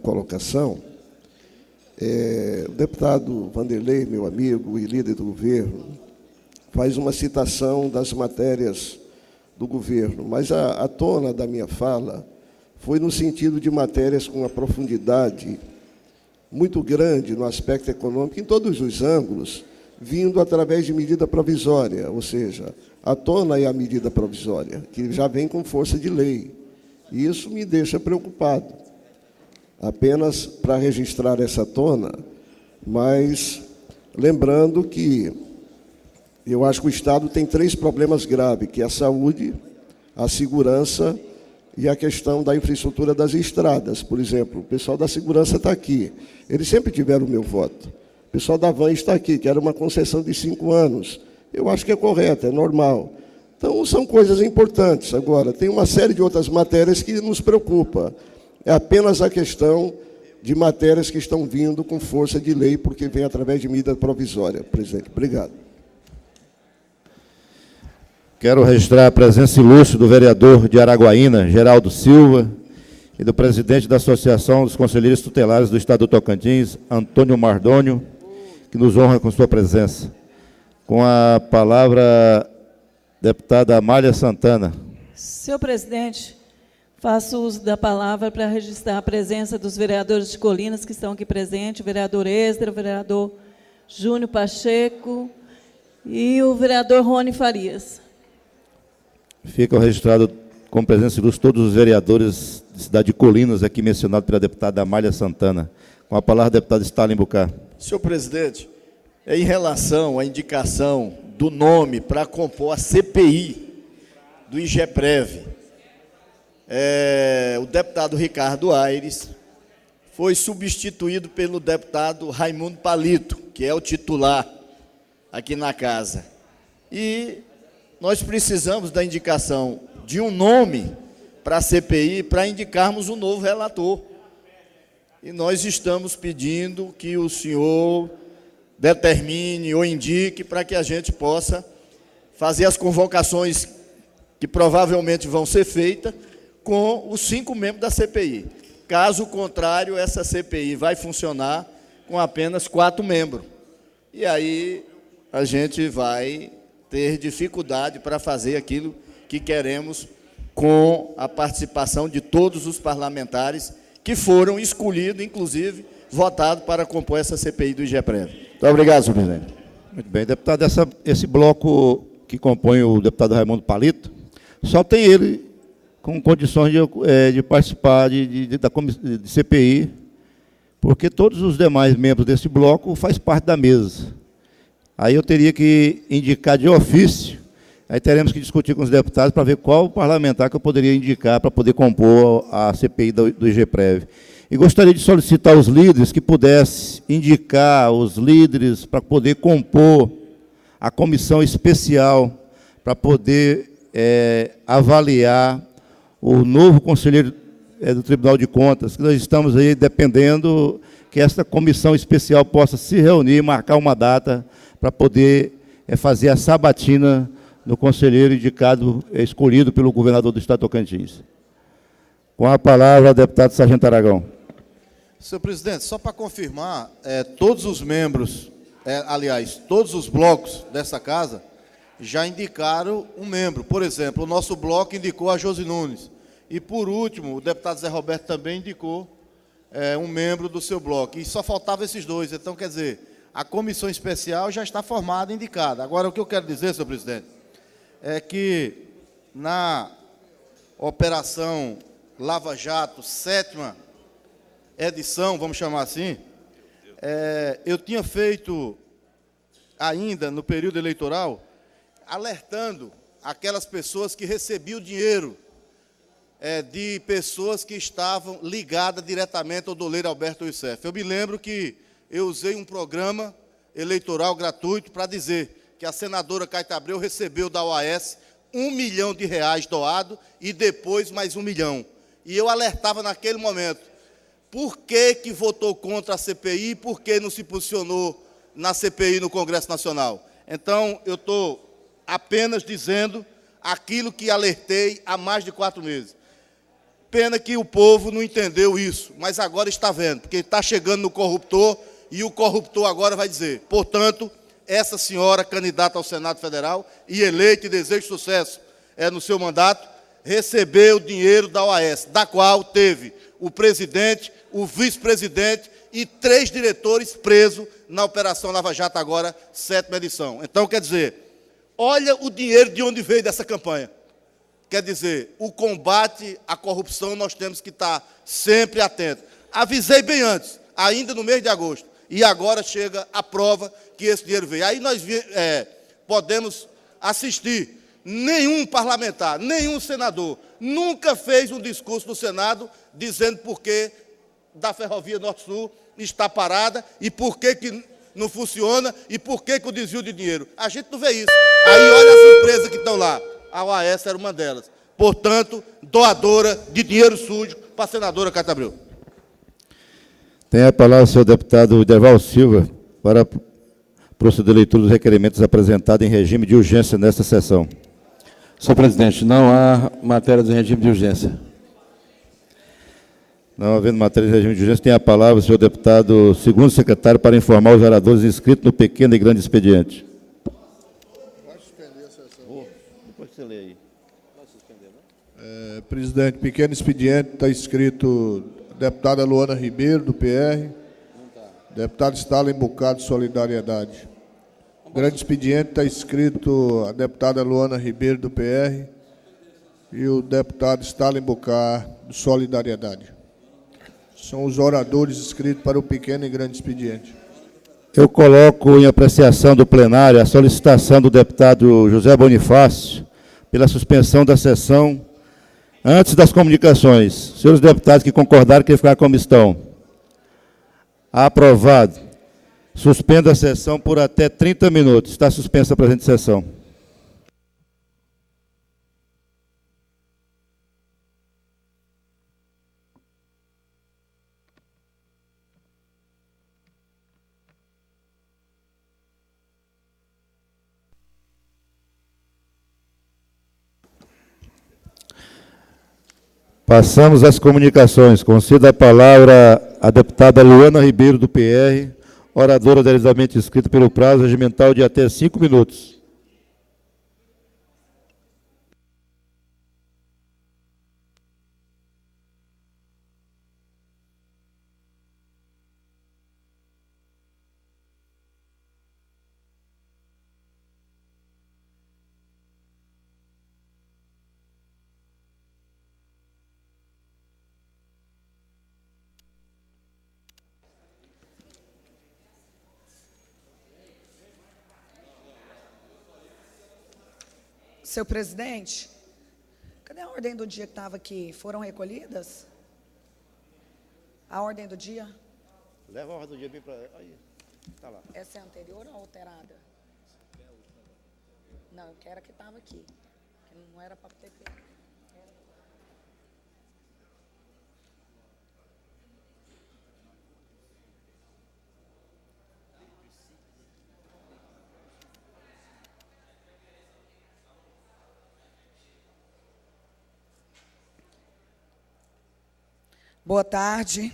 colocação. O deputado Vanderlei, meu amigo e líder do governo, faz uma citação das matérias do governo, mas a tona da minha fala foi no sentido de matérias com uma profundidade muito grande no aspecto econômico, em todos os ângulos, vindo através de medida provisória, ou seja, a tona é a medida provisória, que já vem com força de lei. E isso me deixa preocupado. Apenas para registrar essa tona, mas lembrando que eu acho que o Estado tem 3 problemas graves, que é a saúde, a segurança e a questão da infraestrutura das estradas. Por exemplo, o pessoal da segurança está aqui. Eles sempre tiveram o meu voto, O pessoal da Van está aqui, que era uma concessão de 5 anos. Eu acho que é correto, é normal. Então, são coisas importantes. Agora, tem uma série de outras matérias que nos preocupa. É apenas a questão de matérias que estão vindo com força de lei, porque vem através de medida provisória. Presidente, obrigado. Quero registrar a presença ilustre do vereador de Araguaína, Geraldo Silva, e do presidente da Associação dos Conselheiros Tutelares do Estado do Tocantins, Antônio Mardônio, que nos honra com sua presença. Com a palavra, deputada Amália Santana. Senhor presidente, faço uso da palavra para registrar a presença dos vereadores de Colinas que estão aqui presentes, o vereador Esdra, o vereador Júnior Pacheco e o vereador Rony Farias. Ficam registrados com presença ilustre todos os vereadores da cidade de Colinas, aqui mencionado pela deputada Amália Santana. Com a palavra, deputado Stalin Bucá. Senhor presidente, em relação à indicação do nome para compor a CPI do IGEPREV, o deputado Ricardo Aires foi substituído pelo deputado Raimundo Palito, que é o titular aqui na casa. E nós precisamos da indicação de um nome para a CPI, para indicarmos um novo relator. E nós estamos pedindo que o senhor determine ou indique para que a gente possa fazer as convocações que provavelmente vão ser feitas com os 5 membros da CPI. Caso contrário, essa CPI vai funcionar com apenas 4 membros. E aí a gente vai ter dificuldade para fazer aquilo que queremos com a participação de todos os parlamentares que foram escolhidos, inclusive, votados para compor essa CPI do IGEPREV. Muito obrigado, senhor presidente. Muito bem, deputado, esse bloco que compõe o deputado Raimundo Palito, só tem ele com condições de participar da CPI, porque todos os demais membros desse bloco fazem parte da mesa. Aí eu teria que indicar de ofício, aí teremos que discutir com os deputados para ver qual parlamentar que eu poderia indicar para poder compor a CPI do IGEPREV. E gostaria de solicitar aos líderes que pudessem indicar os líderes para poder compor a comissão especial para poder avaliar o novo conselheiro do Tribunal de Contas, que nós estamos aí dependendo que essa comissão especial possa se reunir e marcar uma data para poder fazer a sabatina no conselheiro indicado, escolhido pelo governador do Estado de Tocantins. Com a palavra, deputado Sargento Aragão. Senhor presidente, só para confirmar, todos os membros, aliás, todos os blocos dessa casa já indicaram um membro. Por exemplo, o nosso bloco indicou a Josi Nunes. E, por último, o deputado Zé Roberto também indicou um membro do seu bloco. E só faltavam esses 2. Então, quer dizer, a comissão especial já está formada e indicada. Agora, o que eu quero dizer, senhor presidente, é que na Operação Lava Jato, 7ª edição, vamos chamar assim, eu tinha feito, ainda no período eleitoral, alertando aquelas pessoas que recebiam dinheiro de pessoas que estavam ligadas diretamente ao doleiro Alberto Youssef. Eu me lembro que eu usei um programa eleitoral gratuito para dizer que a senadora Caeta Abreu recebeu da OAS R$1 milhão doado e depois mais R$1 milhão. E eu alertava naquele momento, por que votou contra a CPI, por que não se posicionou na CPI no Congresso Nacional? Então, eu estou apenas dizendo aquilo que alertei há mais de 4 meses. Pena que o povo não entendeu isso, mas agora está vendo, porque está chegando no corruptor e o corruptor agora vai dizer, portanto, essa senhora, candidata ao Senado Federal e eleita e desejo sucesso no seu mandato, recebeu dinheiro da OAS, da qual teve o presidente, o vice-presidente e 3 diretores presos na Operação Lava Jato, agora, 7ª edição. Então, quer dizer, olha o dinheiro de onde veio dessa campanha. Quer dizer, o combate à corrupção nós temos que estar sempre atentos. Avisei bem antes, ainda no mês de agosto, e agora chega a prova que esse dinheiro veio. Aí nós podemos assistir, nenhum parlamentar, nenhum senador nunca fez um discurso no Senado dizendo por que da Ferrovia Norte-Sul está parada e por que não funciona e por que o desvio de dinheiro. A gente não vê isso. Aí olha as empresas que estão lá. A OAS era uma delas. Portanto, doadora de dinheiro sujo para a senadora Cátia Abreu. Tem a palavra o senhor deputado Iderval Silva para proceder à leitura dos requerimentos apresentados em regime de urgência nesta sessão. Senhor presidente, não há matéria de regime de urgência. Não havendo matéria de regime de urgência, tem a palavra o senhor deputado segundo secretário para informar os oradores inscritos no pequeno e grande expediente. Depois você lê aí. Presidente, pequeno expediente, está inscrito deputada Luana Ribeiro, do PR, deputado Stalin Bocado, Solidariedade. Grande expediente, está inscrito a deputada Luana Ribeiro, do PR, e o deputado Stalin Bocado, do Solidariedade. São os oradores inscritos para o pequeno e grande expediente. Eu coloco em apreciação do plenário a solicitação do deputado José Bonifácio pela suspensão da sessão antes das comunicações. Senhores deputados que concordaram que ficar como estão. Aprovado. Suspenda a sessão por até 30 minutos. Está suspensa a presente sessão. Passamos às comunicações. Concedo a palavra à deputada Luana Ribeiro, do PR, oradora devidamente inscrita pelo prazo regimental de até 5 minutos. Senhor presidente, cadê a ordem do dia que estava aqui? Foram recolhidas? A ordem do dia? Leva a ordem do dia bem para... Aí, está lá. Essa é anterior ou alterada? Não, eu quero a que estava aqui. Que não era para ter pego. Boa tarde,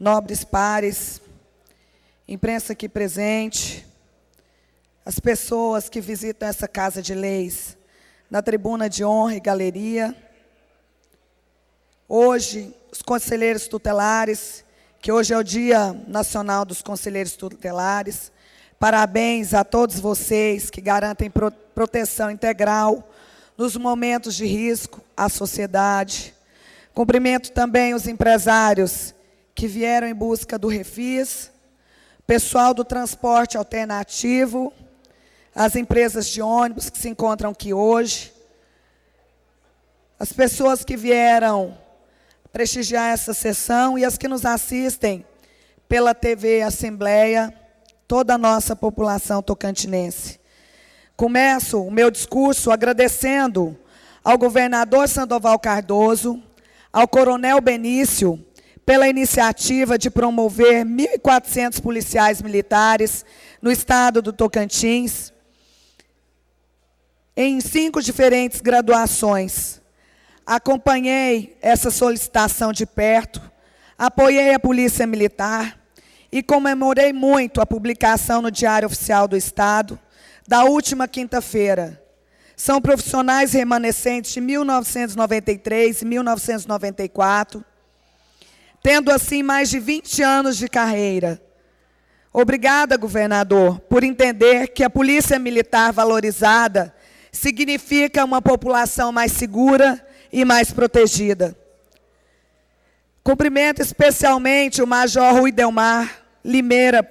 nobres pares, imprensa aqui presente, as pessoas que visitam essa Casa de Leis, na tribuna de honra e galeria. Hoje, os conselheiros tutelares, que hoje é o Dia Nacional dos Conselheiros Tutelares, parabéns a todos vocês que garantem proteção integral nos momentos de risco à sociedade. Cumprimento também os empresários que vieram em busca do refis, pessoal do transporte alternativo, as empresas de ônibus que se encontram aqui hoje, as pessoas que vieram prestigiar essa sessão e as que nos assistem pela TV Assembleia, toda a nossa população tocantinense. Começo o meu discurso agradecendo ao governador Sandoval Cardoso, ao coronel Benício, pela iniciativa de promover 1.400 policiais militares no estado do Tocantins, em 5 diferentes graduações. Acompanhei essa solicitação de perto, apoiei a Polícia Militar e comemorei muito a publicação no Diário Oficial do Estado da última quinta-feira. São profissionais remanescentes de 1993 e 1994, tendo assim mais de 20 anos de carreira. Obrigada, governador, por entender que a Polícia Militar valorizada significa uma população mais segura e mais protegida. Cumprimento especialmente o Major Rui Delmar Limeira,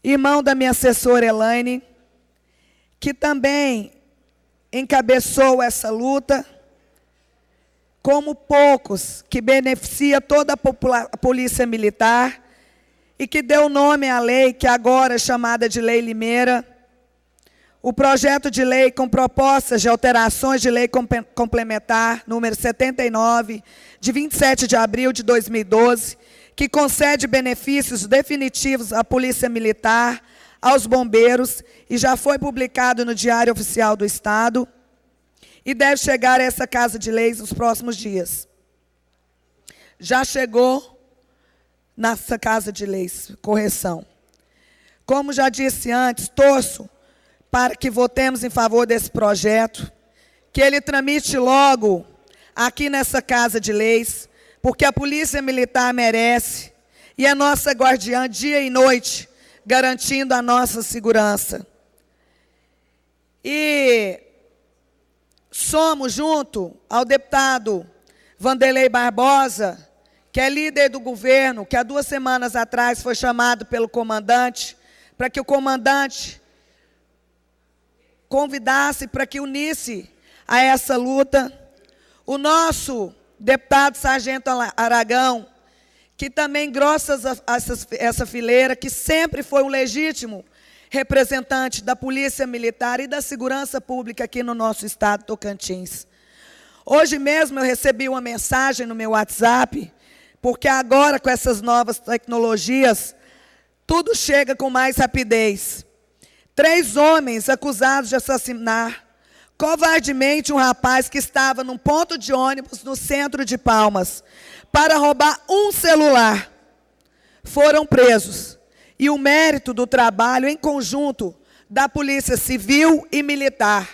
irmão da minha assessora Elaine, que também encabeçou essa luta, como poucos, que beneficia toda a Polícia Militar e que deu nome à lei que agora é chamada de Lei Limeira, o projeto de lei com propostas de alterações de lei complementar, número 79, de 27 de abril de 2012, que concede benefícios definitivos à Polícia Militar, aos bombeiros, e já foi publicado no Diário Oficial do Estado, e deve chegar a essa Casa de Leis nos próximos dias. Já chegou nessa Casa de Leis, correção. Como já disse antes, torço para que votemos em favor desse projeto, que ele tramite logo aqui nessa Casa de Leis, porque a Polícia Militar merece, e é nossa guardiã dia e noite, garantindo a nossa segurança. E somos, junto ao deputado Vanderlei Barbosa, que é líder do governo, que há 2 semanas atrás foi chamado pelo comandante, para que o comandante convidasse para que unisse a essa luta. O nosso deputado Sargento Aragão, que também engrossa essa fileira, que sempre foi um legítimo representante da Polícia Militar e da Segurança Pública aqui no nosso estado Tocantins. Hoje mesmo eu recebi uma mensagem no meu WhatsApp, porque agora com essas novas tecnologias, tudo chega com mais rapidez. 3 homens acusados de assassinar covardemente um rapaz que estava num ponto de ônibus no centro de Palmas para roubar um celular. Foram presos. E o mérito do trabalho em conjunto da Polícia Civil e Militar.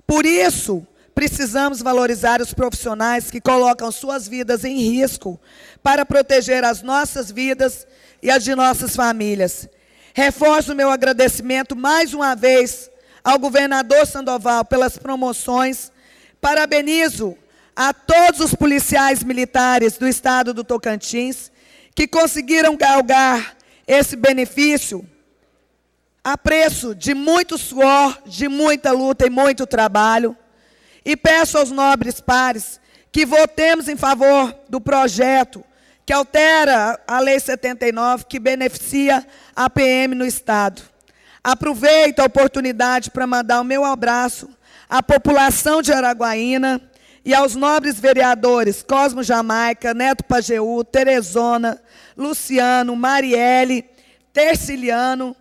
Por isso, precisamos valorizar os profissionais que colocam suas vidas em risco para proteger as nossas vidas e as de nossas famílias. Reforço o meu agradecimento mais uma vez ao governador Sandoval pelas promoções. Parabenizo a todos os policiais militares do estado do Tocantins que conseguiram galgar esse benefício a preço de muito suor, de muita luta e muito trabalho. E peço aos nobres pares que votemos em favor do projeto que altera a Lei 79, que beneficia a PM no Estado. Aproveito a oportunidade para mandar o meu abraço à população de Araguaína e aos nobres vereadores Cosmo Jamaica, Neto Pajeú, Teresona, Luciano, Marielle, Terciliano,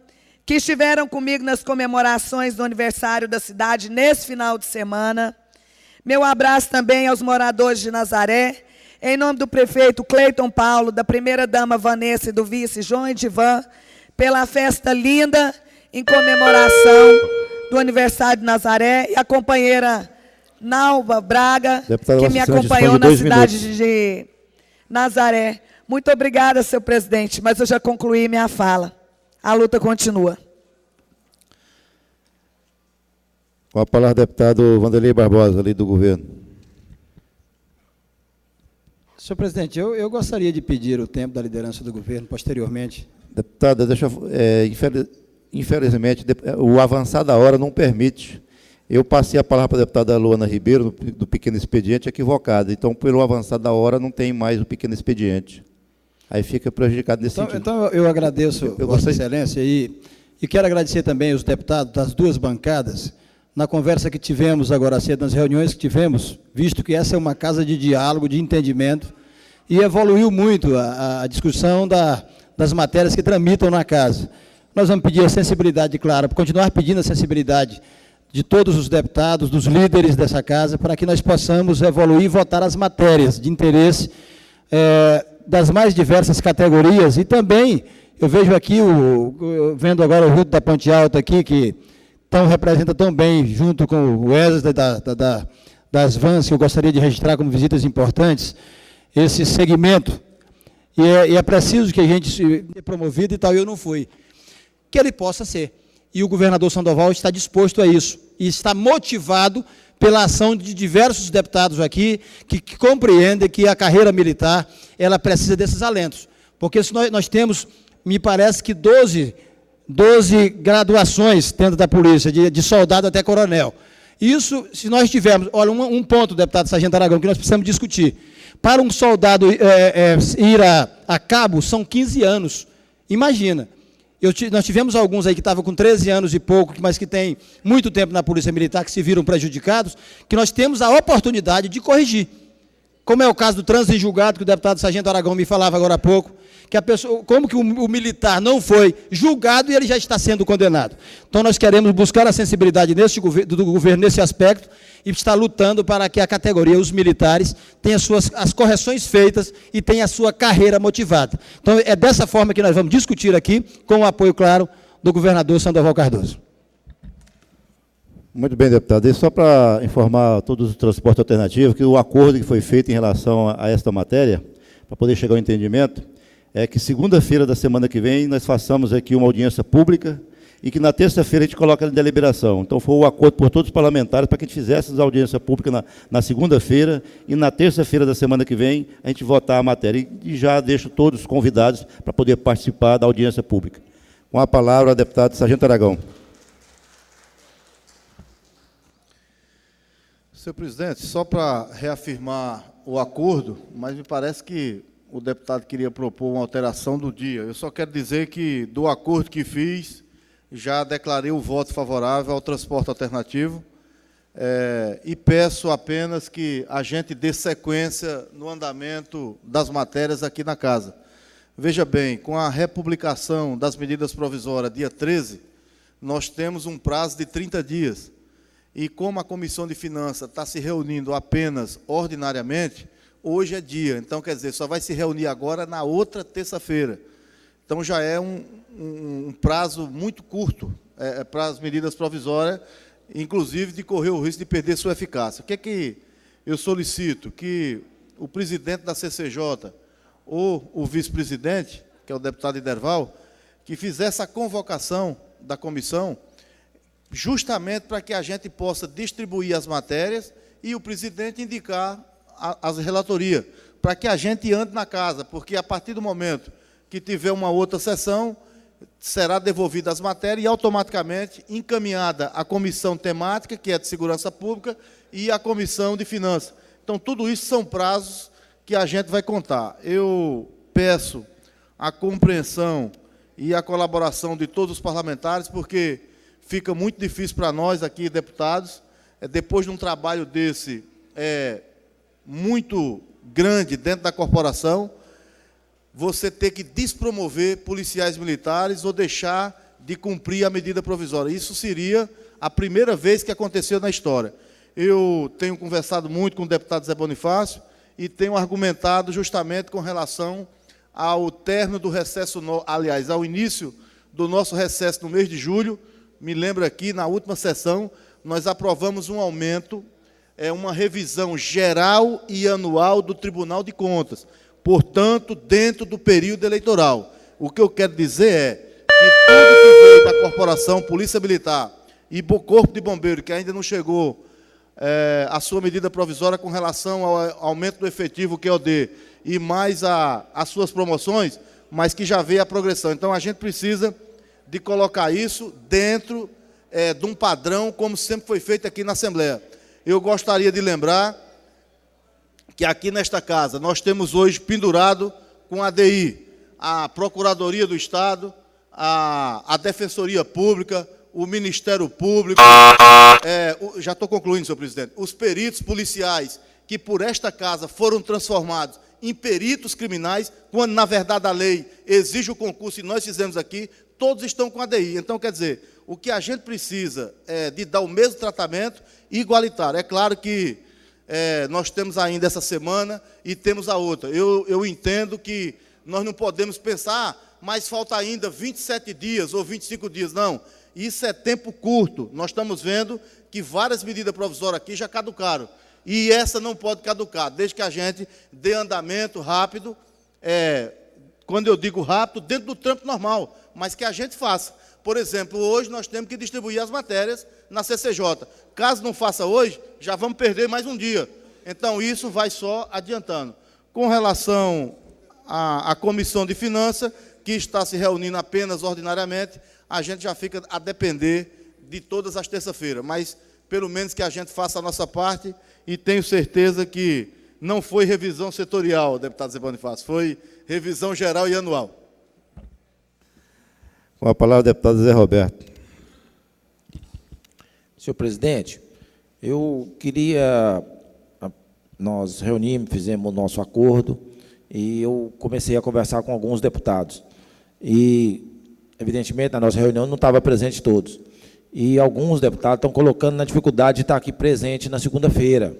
que estiveram comigo nas comemorações do aniversário da cidade nesse final de semana. Meu abraço também aos moradores de Nazaré, em nome do prefeito Cleiton Paulo, da primeira-dama Vanessa e do vice João Edivan, pela festa linda em comemoração do aniversário de Nazaré, e a companheira Nalva Braga, Deputada, que me acompanhou na cidade de Nazaré. Muito obrigada, senhor presidente, mas eu já concluí minha fala. A luta continua. Com a palavra, deputado Vanderlei Barbosa, líder do governo. Senhor presidente, eu gostaria de pedir o tempo da liderança do governo posteriormente. Deputada, infelizmente, o avançar da hora não permite. Eu passei a palavra para a deputada Luana Ribeiro, do pequeno expediente, equivocada. Então, pelo avançar da hora, não tem mais o pequeno expediente. Aí fica prejudicado nesse sentido. Então, eu agradeço, Vossa Excelência, e quero agradecer também os deputados das 2 bancadas, na conversa que tivemos agora cedo, nas reuniões que tivemos, visto que essa é uma casa de diálogo, de entendimento, e evoluiu muito a discussão das matérias que tramitam na casa. Nós vamos pedir a sensibilidade, claro, continuar pedindo a sensibilidade de todos os deputados, dos líderes dessa casa, para que nós possamos evoluir e votar as matérias de interesse das mais diversas categorias. E também, eu vejo aqui, vendo agora o Ruto da Ponte Alta aqui, que representa tão bem, junto com o Wesley das vans, que eu gostaria de registrar como visitas importantes, esse segmento. E é preciso que a gente seja promovido e tal, eu não fui. Que ele possa ser. E o governador Sandoval está disposto a isso. E está motivado pela ação de diversos deputados aqui, que compreendem que a carreira militar, ela precisa desses alentos. Porque se nós temos, me parece que 12 graduações dentro da polícia, de soldado até coronel. Isso, se nós tivermos, olha, um ponto, deputado Sargento Aragão, que nós precisamos discutir. Para um soldado ir a cabo, são 15 anos. Imagina, nós tivemos alguns aí que estavam com 13 anos e pouco, mas que têm muito tempo na Polícia Militar, que se viram prejudicados, que nós temos a oportunidade de corrigir. Como é o caso do trânsito em julgado, que o deputado Sargento Aragão me falava agora há pouco, que a pessoa, como que o militar não foi julgado e ele já está sendo condenado. Então, nós queremos buscar a sensibilidade do governo nesse aspecto e estar lutando para que a categoria, os militares, tenham as correções feitas e tenham a sua carreira motivada. Então, é dessa forma que nós vamos discutir aqui, com o apoio, claro, do governador Sandoval Cardoso. Muito bem, deputado. E só para informar todos os transportes alternativos, que o acordo que foi feito em relação a esta matéria, para poder chegar ao entendimento, é que segunda-feira da semana que vem nós façamos aqui uma audiência pública e que na terça-feira a gente coloca em deliberação. Então foi o acordo por todos os parlamentares para que a gente fizesse a audiência pública na segunda-feira e na terça-feira da semana que vem a gente votar a matéria. E já deixo todos convidados para poder participar da audiência pública. Com a palavra, o deputado Sargento Aragão. Senhor presidente, só para reafirmar o acordo, mas me parece que o deputado queria propor uma alteração do dia. Eu só quero dizer que, do acordo que fiz, já declarei o voto favorável ao transporte alternativo e peço apenas que a gente dê sequência no andamento das matérias aqui na casa. Veja bem, com a republicação das medidas provisórias, dia 13, nós temos um prazo de 30 dias. E como a Comissão de Finanças está se reunindo apenas ordinariamente, hoje é dia. Então, quer dizer, só vai se reunir agora na outra terça-feira. Então, já é um prazo muito curto para as medidas provisórias, inclusive de correr o risco de perder sua eficácia. O que é que eu solicito? Que o presidente da CCJ ou o vice-presidente, que é o deputado Iderval, que fizesse a convocação da comissão, justamente para que a gente possa distribuir as matérias e o presidente indicar as relatorias, para que a gente ande na casa, porque a partir do momento que tiver uma outra sessão, será devolvida as matérias e automaticamente encaminhada à comissão temática, que é de segurança pública, e à comissão de finanças. Então, tudo isso são prazos que a gente vai contar. Eu peço a compreensão e a colaboração de todos os parlamentares, porque fica muito difícil para nós aqui, deputados, depois de um trabalho desse muito grande dentro da corporação, você ter que despromover policiais militares ou deixar de cumprir a medida provisória. Isso seria a primeira vez que aconteceu na história. Eu tenho conversado muito com o deputado Zé Bonifácio e tenho argumentado justamente com relação ao término do recesso, aliás, ao início do nosso recesso no mês de julho. Me lembro aqui, na última sessão, nós aprovamos um aumento, uma revisão geral e anual do Tribunal de Contas, portanto, dentro do período eleitoral. O que eu quero dizer é que tudo que veio da corporação, Polícia Militar e Corpo de Bombeiro, que ainda não chegou a sua medida provisória com relação ao aumento do efetivo QOD e mais as suas promoções, mas que já veio a progressão. Então, a gente precisa de colocar isso dentro de um padrão, como sempre foi feito aqui na Assembleia. Eu gostaria de lembrar que aqui nesta casa nós temos hoje pendurado com a ADI, a Procuradoria do Estado, a Defensoria Pública, o Ministério Público, já estou concluindo, senhor presidente, os peritos policiais que por esta casa foram transformados em peritos criminais, quando na verdade a lei exige o concurso e nós fizemos aqui, todos estão com a ADI. Então, quer dizer, o que a gente precisa é de dar o mesmo tratamento igualitário. É claro que nós temos ainda essa semana e temos a outra. Eu entendo que nós não podemos pensar, mas falta ainda 27 dias ou 25 dias. Não, isso é tempo curto. Nós estamos vendo que várias medidas provisórias aqui já caducaram. E essa não pode caducar, desde que a gente dê andamento rápido, quando eu digo rápido, dentro do trâmite normal, mas que a gente faça. Por exemplo, hoje nós temos que distribuir as matérias na CCJ. Caso não faça hoje, já vamos perder mais um dia. Então, isso vai só adiantando. Com relação à Comissão de Finanças, que está se reunindo apenas ordinariamente, a gente já fica a depender de todas as terças-feiras. Mas, pelo menos que a gente faça a nossa parte, e tenho certeza que não foi revisão setorial, deputado Zé Bonifácio, foi revisão geral e anual. Com a palavra, o deputado Zé Roberto. Senhor presidente, eu queria... Nós reunimos, fizemos o nosso acordo, e eu comecei a conversar com alguns deputados. E, evidentemente, na nossa reunião não estava presente todos. E alguns deputados estão colocando na dificuldade de estar aqui presente na segunda-feira.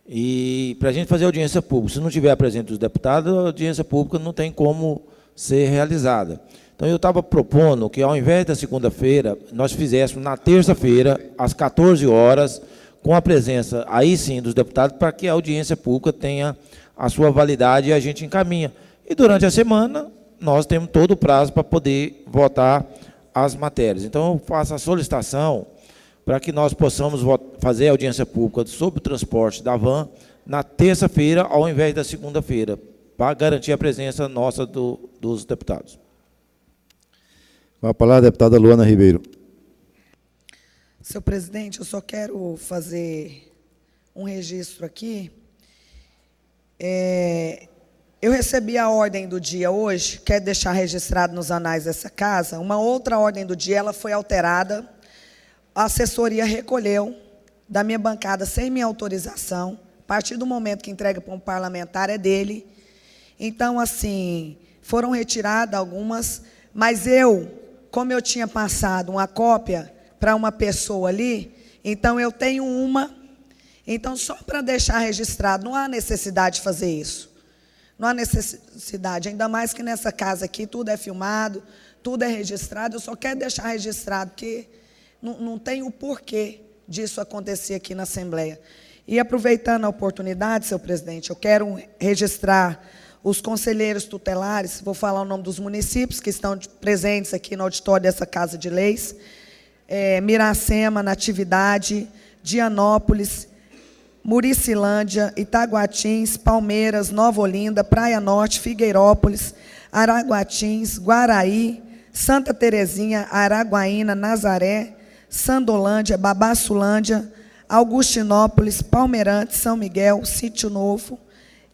E para a gente fazer audiência pública, se não tiver presente os deputados, a audiência pública não tem como ser realizada. Então, eu estava propondo que, ao invés da segunda-feira, nós fizéssemos na terça-feira, às 14 horas, com a presença, aí sim, dos deputados, para que a audiência pública tenha a sua validade e a gente encaminha. E, durante a semana, nós temos todo o prazo para poder votar as matérias. Então, eu faço a solicitação para que nós possamos fazer a audiência pública sobre o transporte da van na terça-feira, ao invés da segunda-feira, para garantir a presença nossa dos deputados. Com a palavra, a deputada Luana Ribeiro. Senhor presidente, eu só quero fazer um registro aqui. Eu recebi a ordem do dia hoje, quero deixar registrado nos anais dessa casa. Uma outra ordem do dia, ela foi alterada. A assessoria recolheu da minha bancada sem minha autorização. A partir do momento que entrega para um parlamentar, é dele. Então, assim, foram retiradas algumas, mas como eu tinha passado uma cópia para uma pessoa ali, então eu tenho uma. Então, só para deixar registrado, não há necessidade de fazer isso. Não há necessidade, ainda mais que nessa casa aqui tudo é filmado, tudo é registrado. Eu só quero deixar registrado, porque não tem o porquê disso acontecer aqui na Assembleia. E, aproveitando a oportunidade, senhor presidente, eu quero registrar os conselheiros tutelares, vou falar o nome dos municípios que estão presentes aqui no auditório dessa Casa de Leis: Miracema, Natividade, Dianópolis, Muricilândia, Itaguatins, Palmeiras, Nova Olinda, Praia Norte, Figueirópolis, Araguatins, Guaraí, Santa Terezinha, Araguaína, Nazaré, Sandolândia, Babaçulândia, Augustinópolis, Palmeirante, São Miguel, Sítio Novo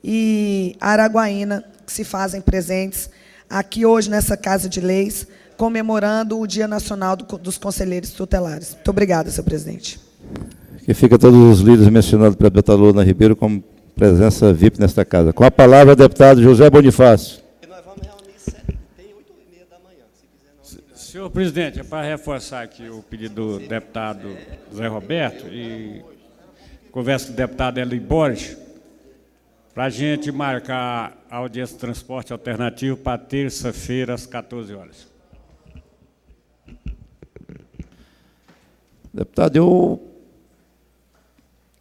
e Araguaína, que se fazem presentes aqui hoje nessa Casa de Leis, comemorando o Dia Nacional dos Conselheiros Tutelares. Muito obrigada, senhor presidente. Que fica todos os líderes mencionados pela deputada Luana Ribeiro como presença VIP nesta casa. Com a palavra, o deputado José Bonifácio. Senhor presidente, é para reforçar aqui o pedido do deputado Zé Roberto e conversa com o deputado Eli Borges, para a gente marcar a audiência de transporte alternativo para terça-feira, às 14 horas. Deputado, eu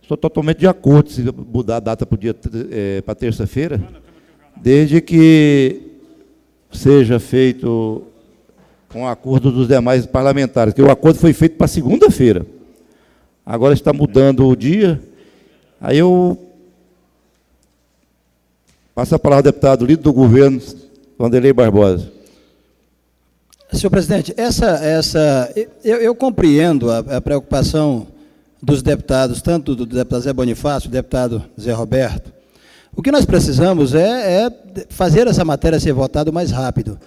estou totalmente de acordo se mudar a data para terça-feira, desde que seja feito com acordo dos demais parlamentares, porque o acordo foi feito para segunda-feira. Agora está mudando o dia. Aí eu passo a palavra ao deputado líder do governo, Wanderlei Barbosa. Senhor presidente, eu compreendo a preocupação dos deputados, tanto do deputado Zé Bonifácio, do deputado Zé Roberto. O que nós precisamos é fazer essa matéria ser votada o mais rápido.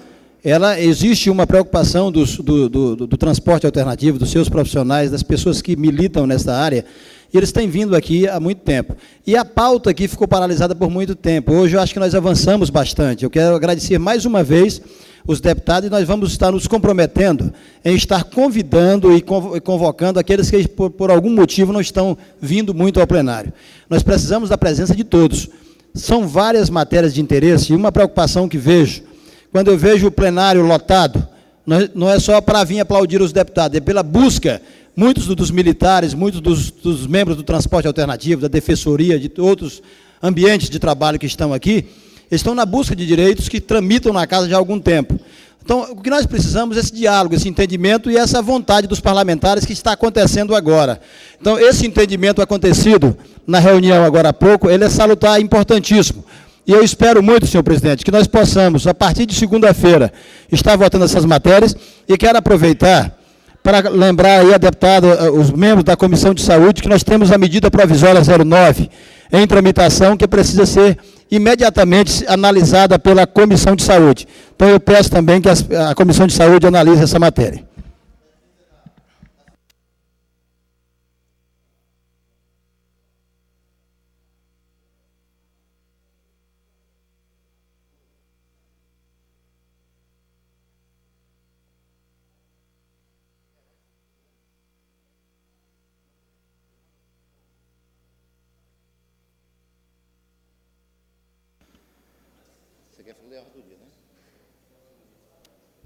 Existe uma preocupação do transporte alternativo, dos seus profissionais, das pessoas que militam nessa área, e eles têm vindo aqui há muito tempo. E a pauta aqui ficou paralisada por muito tempo. Hoje eu acho que nós avançamos bastante. Eu quero agradecer mais uma vez os deputados, e nós vamos estar nos comprometendo em estar convidando e convocando aqueles que, por algum motivo, não estão vindo muito ao plenário. Nós precisamos da presença de todos. São várias matérias de interesse, e uma preocupação que vejo, quando eu vejo o plenário lotado, não é só para vir aplaudir os deputados, é pela busca, muitos dos militares, muitos dos membros do transporte alternativo, da defensoria, de outros ambientes de trabalho que estão aqui, estão na busca de direitos que tramitam na casa já há algum tempo. Então, o que nós precisamos é esse diálogo, esse entendimento e essa vontade dos parlamentares que está acontecendo agora. Então, esse entendimento acontecido na reunião agora há pouco, ele é salutar, importantíssimo. E eu espero muito, senhor presidente, que nós possamos, a partir de segunda-feira, estar votando essas matérias, e quero aproveitar para lembrar aí a deputada, os membros da Comissão de Saúde, que nós temos a medida provisória 09 em tramitação, que precisa ser imediatamente analisada pela Comissão de Saúde. Então, eu peço também que a Comissão de Saúde analise essa matéria.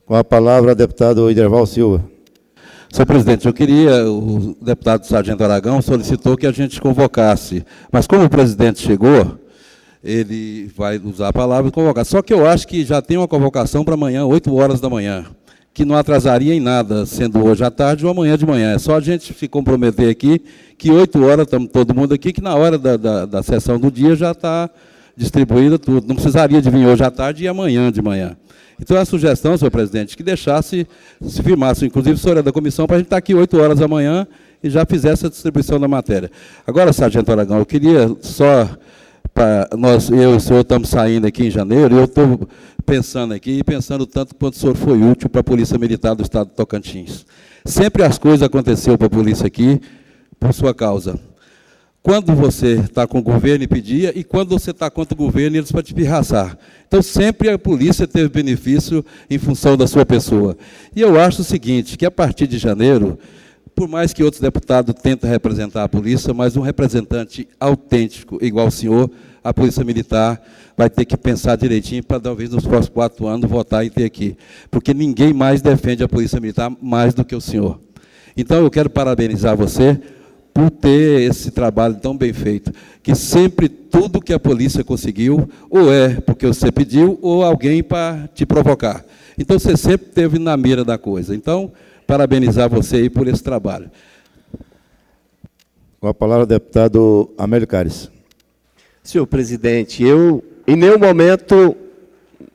Com a palavra, deputado Iderval Silva. Senhor presidente, o deputado Sargento Aragão solicitou que a gente convocasse, mas como o presidente chegou, ele vai usar a palavra e convocar. Só que eu acho que já tem uma convocação para amanhã, 8 horas da manhã, que não atrasaria em nada, sendo hoje à tarde ou amanhã de manhã. É só a gente se comprometer aqui, que 8 horas, estamos todo mundo aqui, que na hora da sessão do dia já está distribuída tudo. Não precisaria de vir hoje à tarde e amanhã de manhã. Então, a sugestão, senhor presidente, que deixasse, se firmasse, inclusive, o senhor é da comissão, para a gente estar aqui 8 horas da manhã e já fizesse a distribuição da matéria. Agora, sargento Aragão, eu queria só, eu e o senhor estamos saindo aqui em janeiro, e eu estou pensando aqui, e pensando tanto quanto o senhor foi útil para a Polícia Militar do Estado de Tocantins. Sempre as coisas aconteceram para a polícia aqui, por sua causa. Quando você está com o governo e pedia, e quando você está contra o governo, eles para te pirraçar. Então, sempre a polícia teve benefício em função da sua pessoa. E eu acho o seguinte, que a partir de janeiro, por mais que outros deputados tentem representar a polícia, mas um representante autêntico, igual o senhor, a Polícia Militar vai ter que pensar direitinho para, talvez, nos próximos 4 anos, votar e ter aqui. Porque ninguém mais defende a Polícia Militar mais do que o senhor. Então, eu quero parabenizar você por ter esse trabalho tão bem feito, que sempre tudo que a polícia conseguiu, ou é porque você pediu, ou alguém para te provocar. Então, você sempre esteve na mira da coisa. Então, parabenizar você aí por esse trabalho. Com a palavra, o deputado Amélio Cares. Senhor presidente, eu, em nenhum momento,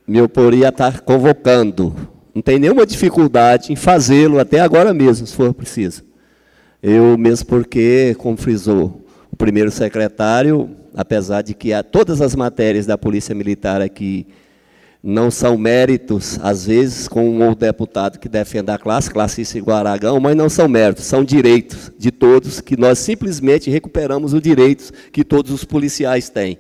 me oporia a estar convocando. Não tem nenhuma dificuldade em fazê-lo, até agora mesmo, se for preciso. Eu mesmo porque, como frisou o primeiro secretário, apesar de que todas as matérias da Polícia Militar aqui não são méritos, às vezes, com o deputado que defende a classe igual Aragão, mas não são méritos, são direitos de todos, que nós simplesmente recuperamos os direitos que todos os policiais têm.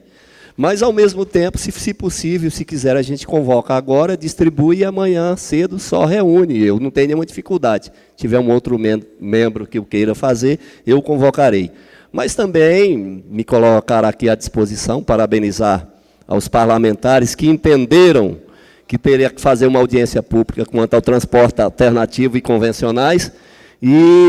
Mas, ao mesmo tempo, se possível, se quiser, a gente convoca agora, distribui e amanhã cedo só reúne. Eu não tenho nenhuma dificuldade. Se tiver um outro membro que eu queira fazer, eu convocarei. Mas também me colocar aqui à disposição, parabenizar aos parlamentares que entenderam que teria que fazer uma audiência pública quanto ao transporte alternativo e convencionais,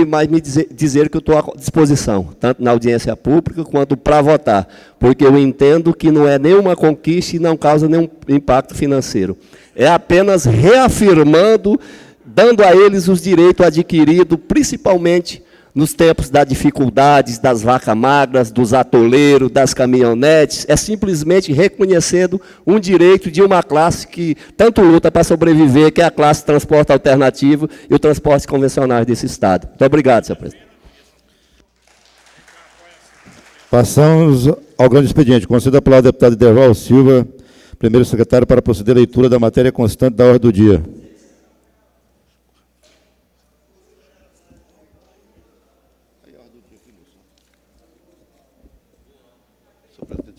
mas me dizer que eu estou à disposição, tanto na audiência pública quanto para votar, porque eu entendo que não é nenhuma conquista e não causa nenhum impacto financeiro. É apenas reafirmando, dando a eles os direitos adquiridos, principalmente nos tempos das dificuldades, das vacas magras, dos atoleiros, das caminhonetes, é simplesmente reconhecendo um direito de uma classe que tanto luta para sobreviver, que é a classe de transporte alternativo e o transporte convencional desse Estado. Muito obrigado, senhor presidente. Passamos ao grande expediente. Concedo a palavra ao deputado Iderval Silva, primeiro secretário, para proceder à leitura da matéria constante da ordem do dia.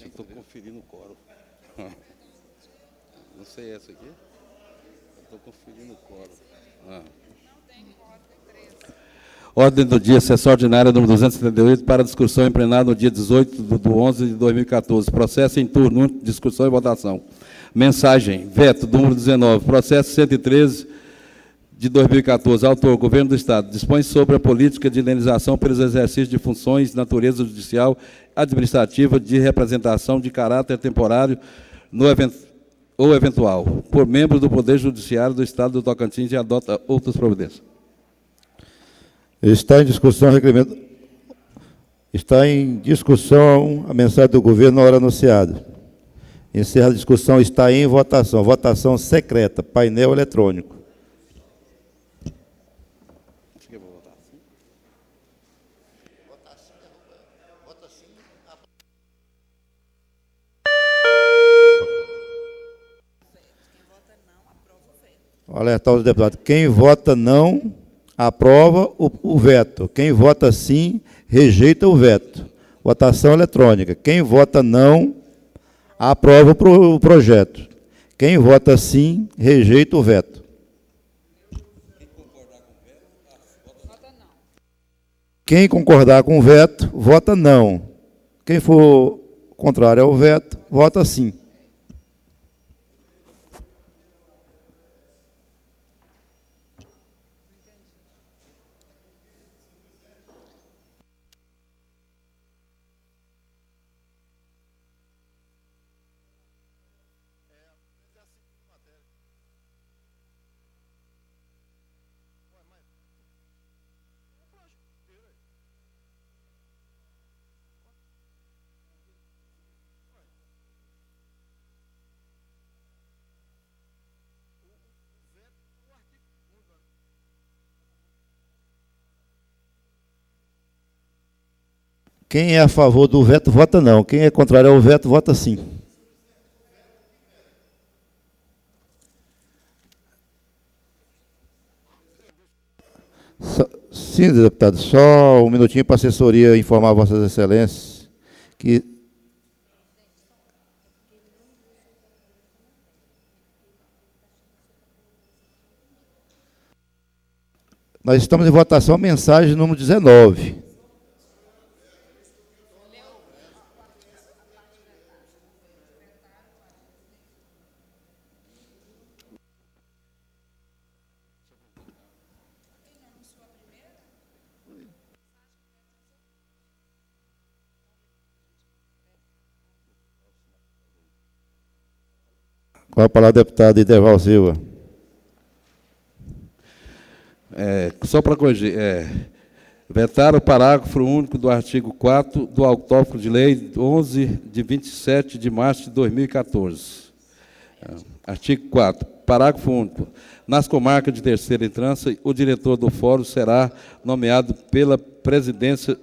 Estou conferindo o quórum. Não sei essa aqui? Estou conferindo o quórum. Ordem do dia, sessão ordinária número 278, para discussão em plenário no dia 18 de 11 de 2014. Processo em turno, discussão e votação. Mensagem, veto, número 19, processo 113 de 2014. Autor, Governo do Estado, dispõe sobre a política de indenização pelos exercícios de funções de natureza judicial, administrativa, de representação de caráter temporário ou eventual, por membros do Poder Judiciário do Estado do Tocantins e adota outras providências. Está em discussão a mensagem do governo na hora anunciada. Encerra a discussão, está em votação. Votação secreta, painel eletrônico. Vou alertar os deputados. Quem vota não, aprova o veto. Quem vota sim, rejeita o veto. Votação eletrônica. Quem vota não, aprova o projeto. Quem vota sim, rejeita o veto. Quem concordar com o veto, vota não. Quem for contrário ao veto, vota sim. Quem é a favor do veto, vota não. Quem é contrário ao veto, vota sim. Sim, deputado. Só um minutinho para a assessoria informar Vossas Excelências que nós estamos em votação a mensagem número 19. Com a palavra, deputado Iderval Silva. Só para corrigir, vetar o parágrafo único do artigo 4 do autógrafo de lei 11, de 27 de março de 2014. Artigo 4, parágrafo único. Nas comarcas de terceira entrância, o diretor do fórum será nomeado pela presidência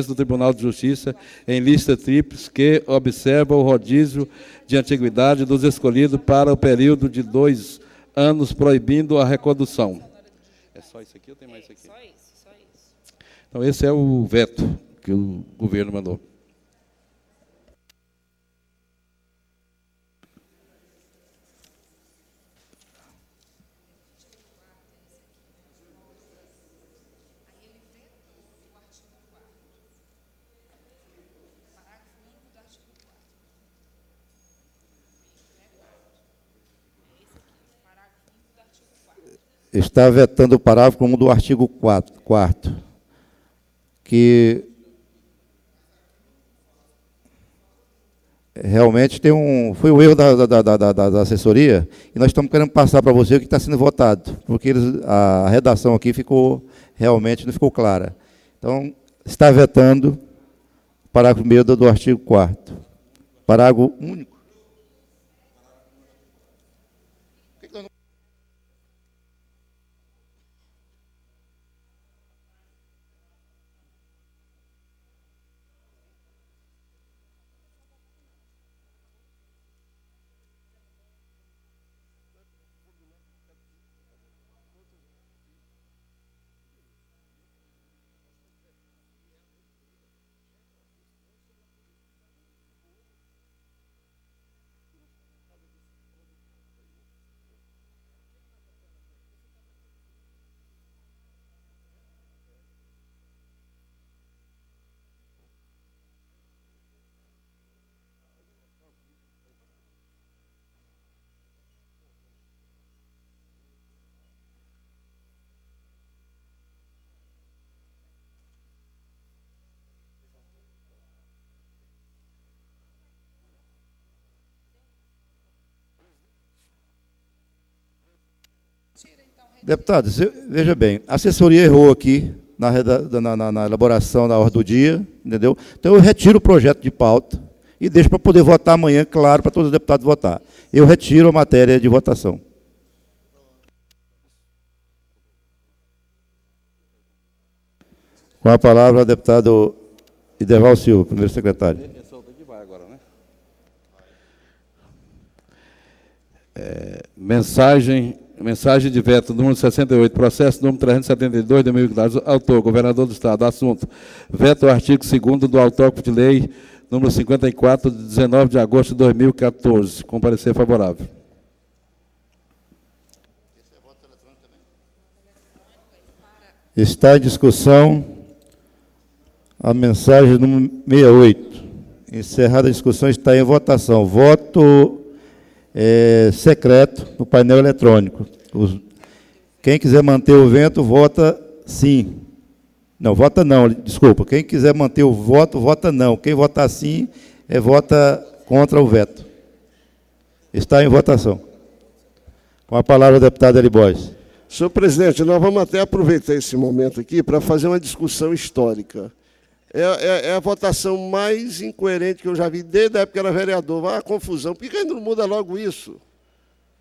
do Tribunal de Justiça em lista tríplice que observa o rodízio de antiguidade dos escolhidos para o período de 2 anos, proibindo a recondução. É só isso aqui ou tem mais isso aqui? Só isso. Então, esse é o veto que o governo mandou. Está vetando o parágrafo 1 do artigo 4º, que realmente foi um erro da assessoria, e nós estamos querendo passar para você o que está sendo votado, porque a redação aqui realmente não ficou clara. Então, está vetando o parágrafo 1º do artigo 4º. Parágrafo único. Deputado, veja bem, a assessoria errou aqui na elaboração da ordem do dia, entendeu? Então eu retiro o projeto de pauta e deixo para poder votar amanhã, claro, para todos os deputados votar. Eu retiro a matéria de votação. Com a palavra, o deputado Iderval Silva, primeiro secretário. Mensagem Mensagem de veto número 68, processo número 372 de 2014, autor, governador do Estado. Assunto, veto ao artigo 2º do autógrafo de lei número 54, de 19 de agosto de 2014. Com parecer favorável. Está em discussão a mensagem número 68. Encerrada a discussão, está em votação. Voto secreto no painel eletrônico. Quem quiser manter o veto, vota sim. Não, vota não, desculpa. Quem quiser manter o voto, vota não. Quem votar sim, vota contra o veto. Está em votação. Com a palavra o deputado Eli Bois. Senhor presidente, nós vamos até aproveitar esse momento aqui para fazer uma discussão histórica. É a votação mais incoerente que eu já vi desde a época que era vereador. Vai a confusão. Por que ainda não muda logo isso?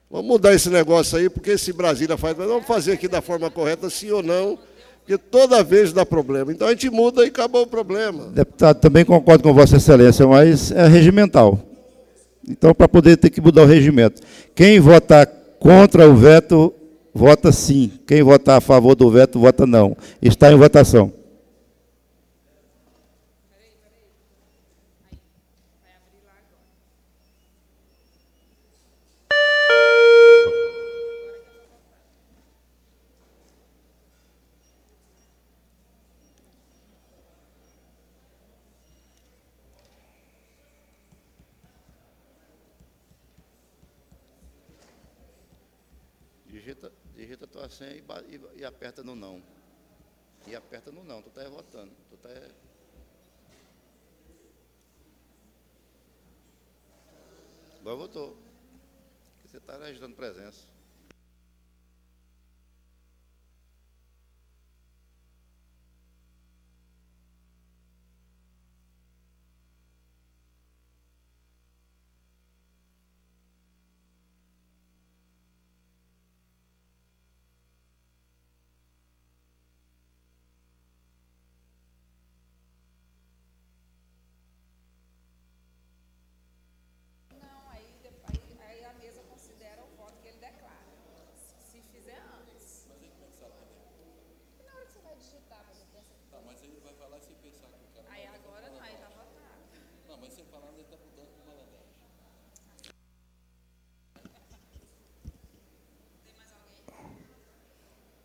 Vamos mudar esse negócio aí, porque esse Brasília faz, mas vamos fazer aqui da forma correta, sim ou não, porque toda vez dá problema. Então a gente muda e acabou o problema. Deputado, também concordo com Vossa Excelência, mas é regimental. Então, para poder ter que mudar o regimento. Quem votar contra o veto, vota sim. Quem votar a favor do veto, vota não. Está em votação. Digita tua senha e aperta no não. E aperta no não, tu está votando. Agora votou. Você está registrando presença.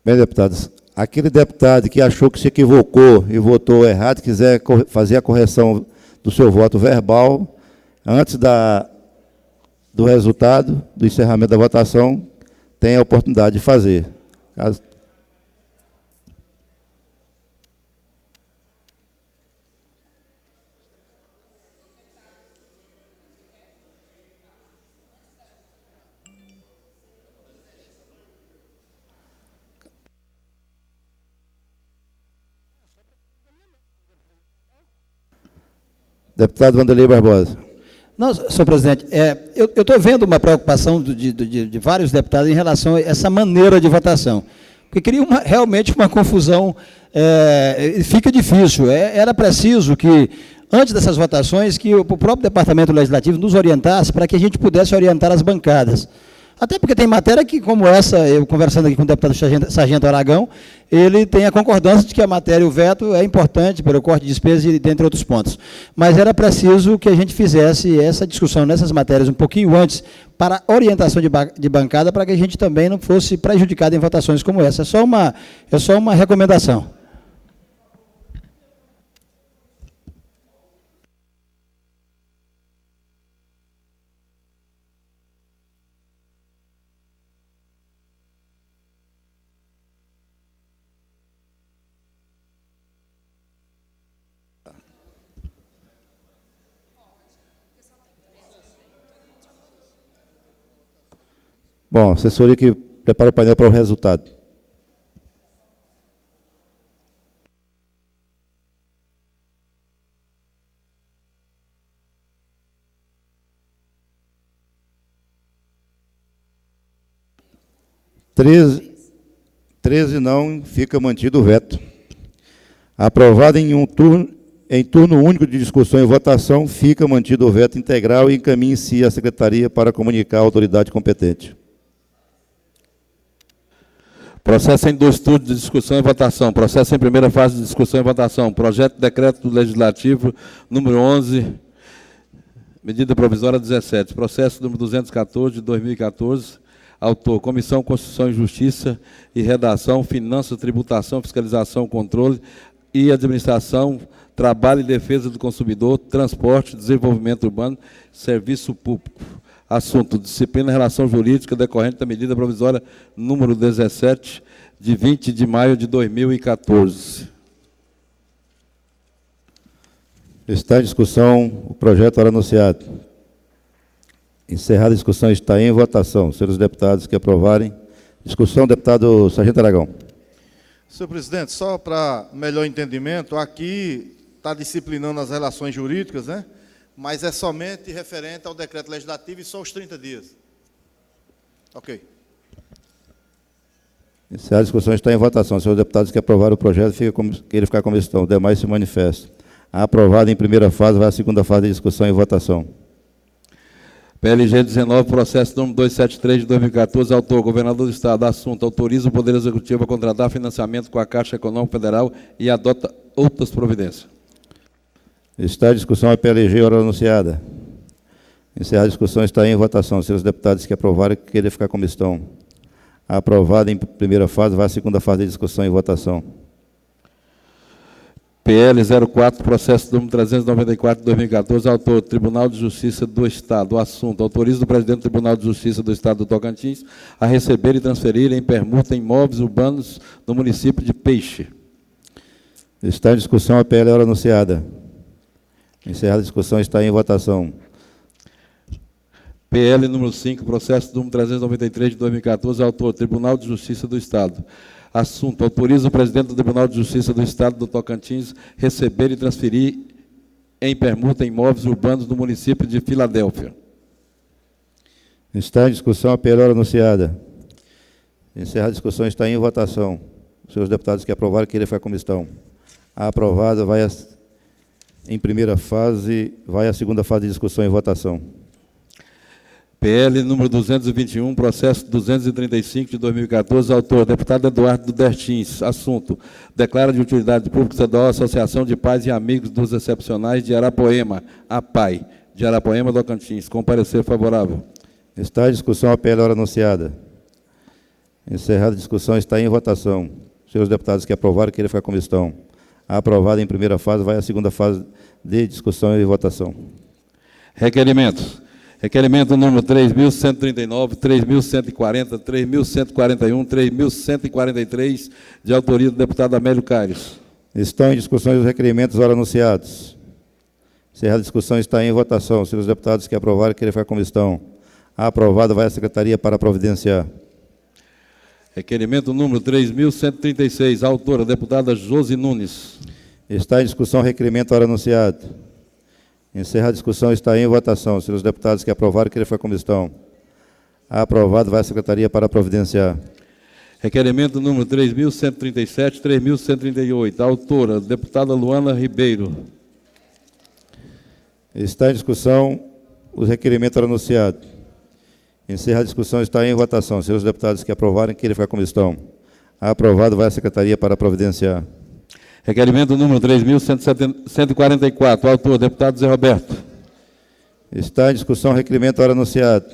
Bem, deputados, aquele deputado que achou que se equivocou e votou errado, quiser fazer a correção do seu voto verbal, antes do resultado, do encerramento da votação, tem a oportunidade de fazer. Caso... Deputado Wanderlei Barbosa. Não, senhor presidente, eu estou vendo uma preocupação de vários deputados em relação a essa maneira de votação, porque cria realmente uma confusão, fica difícil. Era preciso que, antes dessas votações, que o próprio Departamento Legislativo nos orientasse para que a gente pudesse orientar as bancadas. Até porque tem matéria que, como essa, eu conversando aqui com o deputado Sargento Aragão, ele tem a concordância de que a matéria, o veto, é importante pelo corte de despesas e dentre outros pontos. Mas era preciso que a gente fizesse essa discussão nessas matérias um pouquinho antes, para orientação de bancada, para que a gente também não fosse prejudicado em votações como essa. É só uma recomendação. Bom, assessoria que prepara o painel para o resultado. Treze não, fica mantido o veto. Aprovado em turno único de discussão e votação, fica mantido o veto integral e encaminhe-se à secretaria para comunicar à autoridade competente. Processo em dois turnos de discussão e votação. Processo em primeira fase de discussão e votação. Projeto de decreto legislativo número 11, medida provisória 17. Processo número 214 de 2014. Autor, Comissão Constituição e Justiça e Redação, Finanças, Tributação, Fiscalização, Controle e Administração, Trabalho e Defesa do Consumidor, Transporte, Desenvolvimento Urbano, Serviço Público. Assunto, disciplina e relação jurídica decorrente da medida provisória número 17, de 20 de maio de 2014. Está em discussão o projeto ora anunciado. Encerrada a discussão, está em votação. Senhores deputados que aprovarem. Discussão, deputado Sargento Aragão. Senhor presidente, só para melhor entendimento, aqui está disciplinando as relações jurídicas, né? Mas é somente referente ao decreto legislativo e só os 30 dias. Ok. Encerrada a discussão, está em votação. Senhores deputados que aprovaram o projeto, queiram ficar como estão. Demais se manifestam. Aprovado em primeira fase, vai à segunda fase de discussão e votação. PLG 19, processo número 273 de 2014, autor, governador do Estado. Assunto, autoriza o Poder Executivo a contratar financiamento com a Caixa Econômica Federal e adota outras providências. Está em discussão a PLG, hora anunciada. Encerrada a discussão, está em votação. Senhores deputados que aprovaram, queiram ficar como estão. Aprovado em primeira fase, vai à segunda fase de discussão e votação. PL 04, processo número 394 de 2014, autor, Tribunal de Justiça do Estado. O assunto, autoriza o presidente do Tribunal de Justiça do Estado do Tocantins a receber e transferir em permuta imóveis urbanos no município de Peixe. Está em discussão a PL, hora anunciada. Encerrada a discussão, está em votação. PL número 5, processo número 393 de 2014, autor, Tribunal de Justiça do Estado. Assunto, autoriza o presidente do Tribunal de Justiça do Estado do Tocantins receber e transferir em permuta imóveis urbanos do município de Filadélfia. Está em discussão a PL, hora anunciada. Encerrada a discussão, está em votação. Os senhores deputados que aprovaram, queiram ficar como estão. A aprovada vai em primeira fase, vai à segunda fase de discussão e votação. PL número 221, processo 235 de 2014, autor, deputado Eduardo Dertins. Assunto, declara de utilidade pública estadual a Associação de Pais e Amigos dos Excepcionais de Arapoema, APAI, de Arapoema, Tocantins. Com parecer favorável. Está em discussão a PL, hora anunciada. Encerrada a discussão, está em votação. Os senhores deputados que aprovaram, queiram ficar como estão. Aprovado em primeira fase, vai à segunda fase de discussão e votação. Requerimentos. Requerimento número 3.139, 3.140, 3.141, 3.143, de autoria do deputado Amélio Caires. Estão em discussão os requerimentos ora anunciados. Encerrada a discussão, está em votação. Os senhores deputados que aprovaram, queiram ficar como estão. Aprovado, vai à secretaria para providenciar. Requerimento número 3.136, autora, deputada Josi Nunes. Está em discussão o requerimento ora anunciado. Encerrada a discussão, está em votação. Senhores deputados que aprovaram, queiram ficar como estão. Aprovado, vai à secretaria para providenciar. Requerimento número 3.137, 3.138, autora, deputada Luana Ribeiro. Está em discussão o requerimento ora anunciado. Encerrada a discussão, está em votação. Senhores deputados que aprovarem, queiram ficar como estão. Aprovado, vai à secretaria para providenciar. Requerimento número 3.144, autor, deputado Zé Roberto. Está em discussão o requerimento ora anunciado.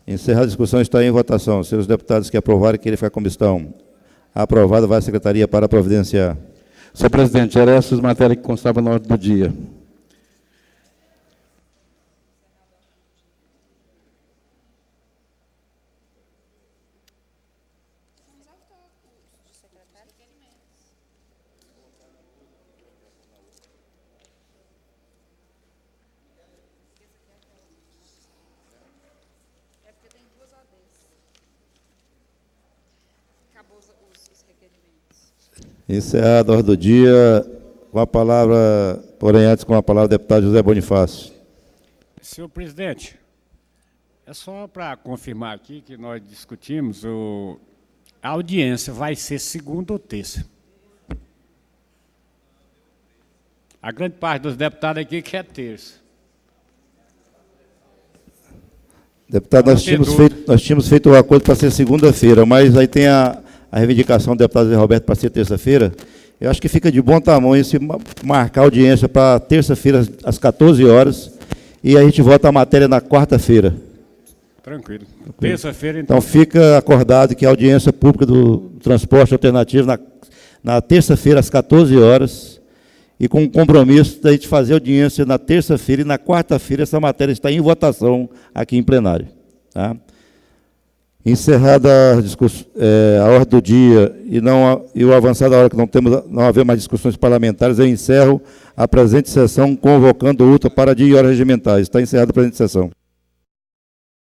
Encerrada a discussão, está em votação. Senhores deputados que aprovarem, queiram ficar como estão. Aprovado, vai à secretaria para providenciar. Senhor presidente, eram essas matérias que constavam na ordem do dia. Encerrada a ordem do dia, com a palavra, porém antes com a palavra, o deputado José Bonifácio. Senhor presidente, é só para confirmar aqui que nós discutimos, a audiência vai ser segunda ou terça. A grande parte dos deputados aqui quer terça. Deputado, nós tínhamos feito o acordo para ser segunda-feira, mas aí tem a reivindicação do deputado Zé Roberto para ser terça-feira. Eu acho que fica de bom tamanho se marcar a audiência para terça-feira, às 14 horas, e a gente vota a matéria na quarta-feira. Tranquilo. Terça-feira, então. Então, fica acordado que a audiência pública do transporte alternativo na terça-feira, às 14 horas, e com o compromisso da gente fazer audiência na terça-feira e na quarta-feira essa matéria está em votação aqui em plenário. Tá? Encerrada a ordem do dia e o avançar da hora que não haver mais discussões parlamentares, eu encerro a presente sessão convocando outra para dia e horas regimentais. Está encerrada a presente sessão.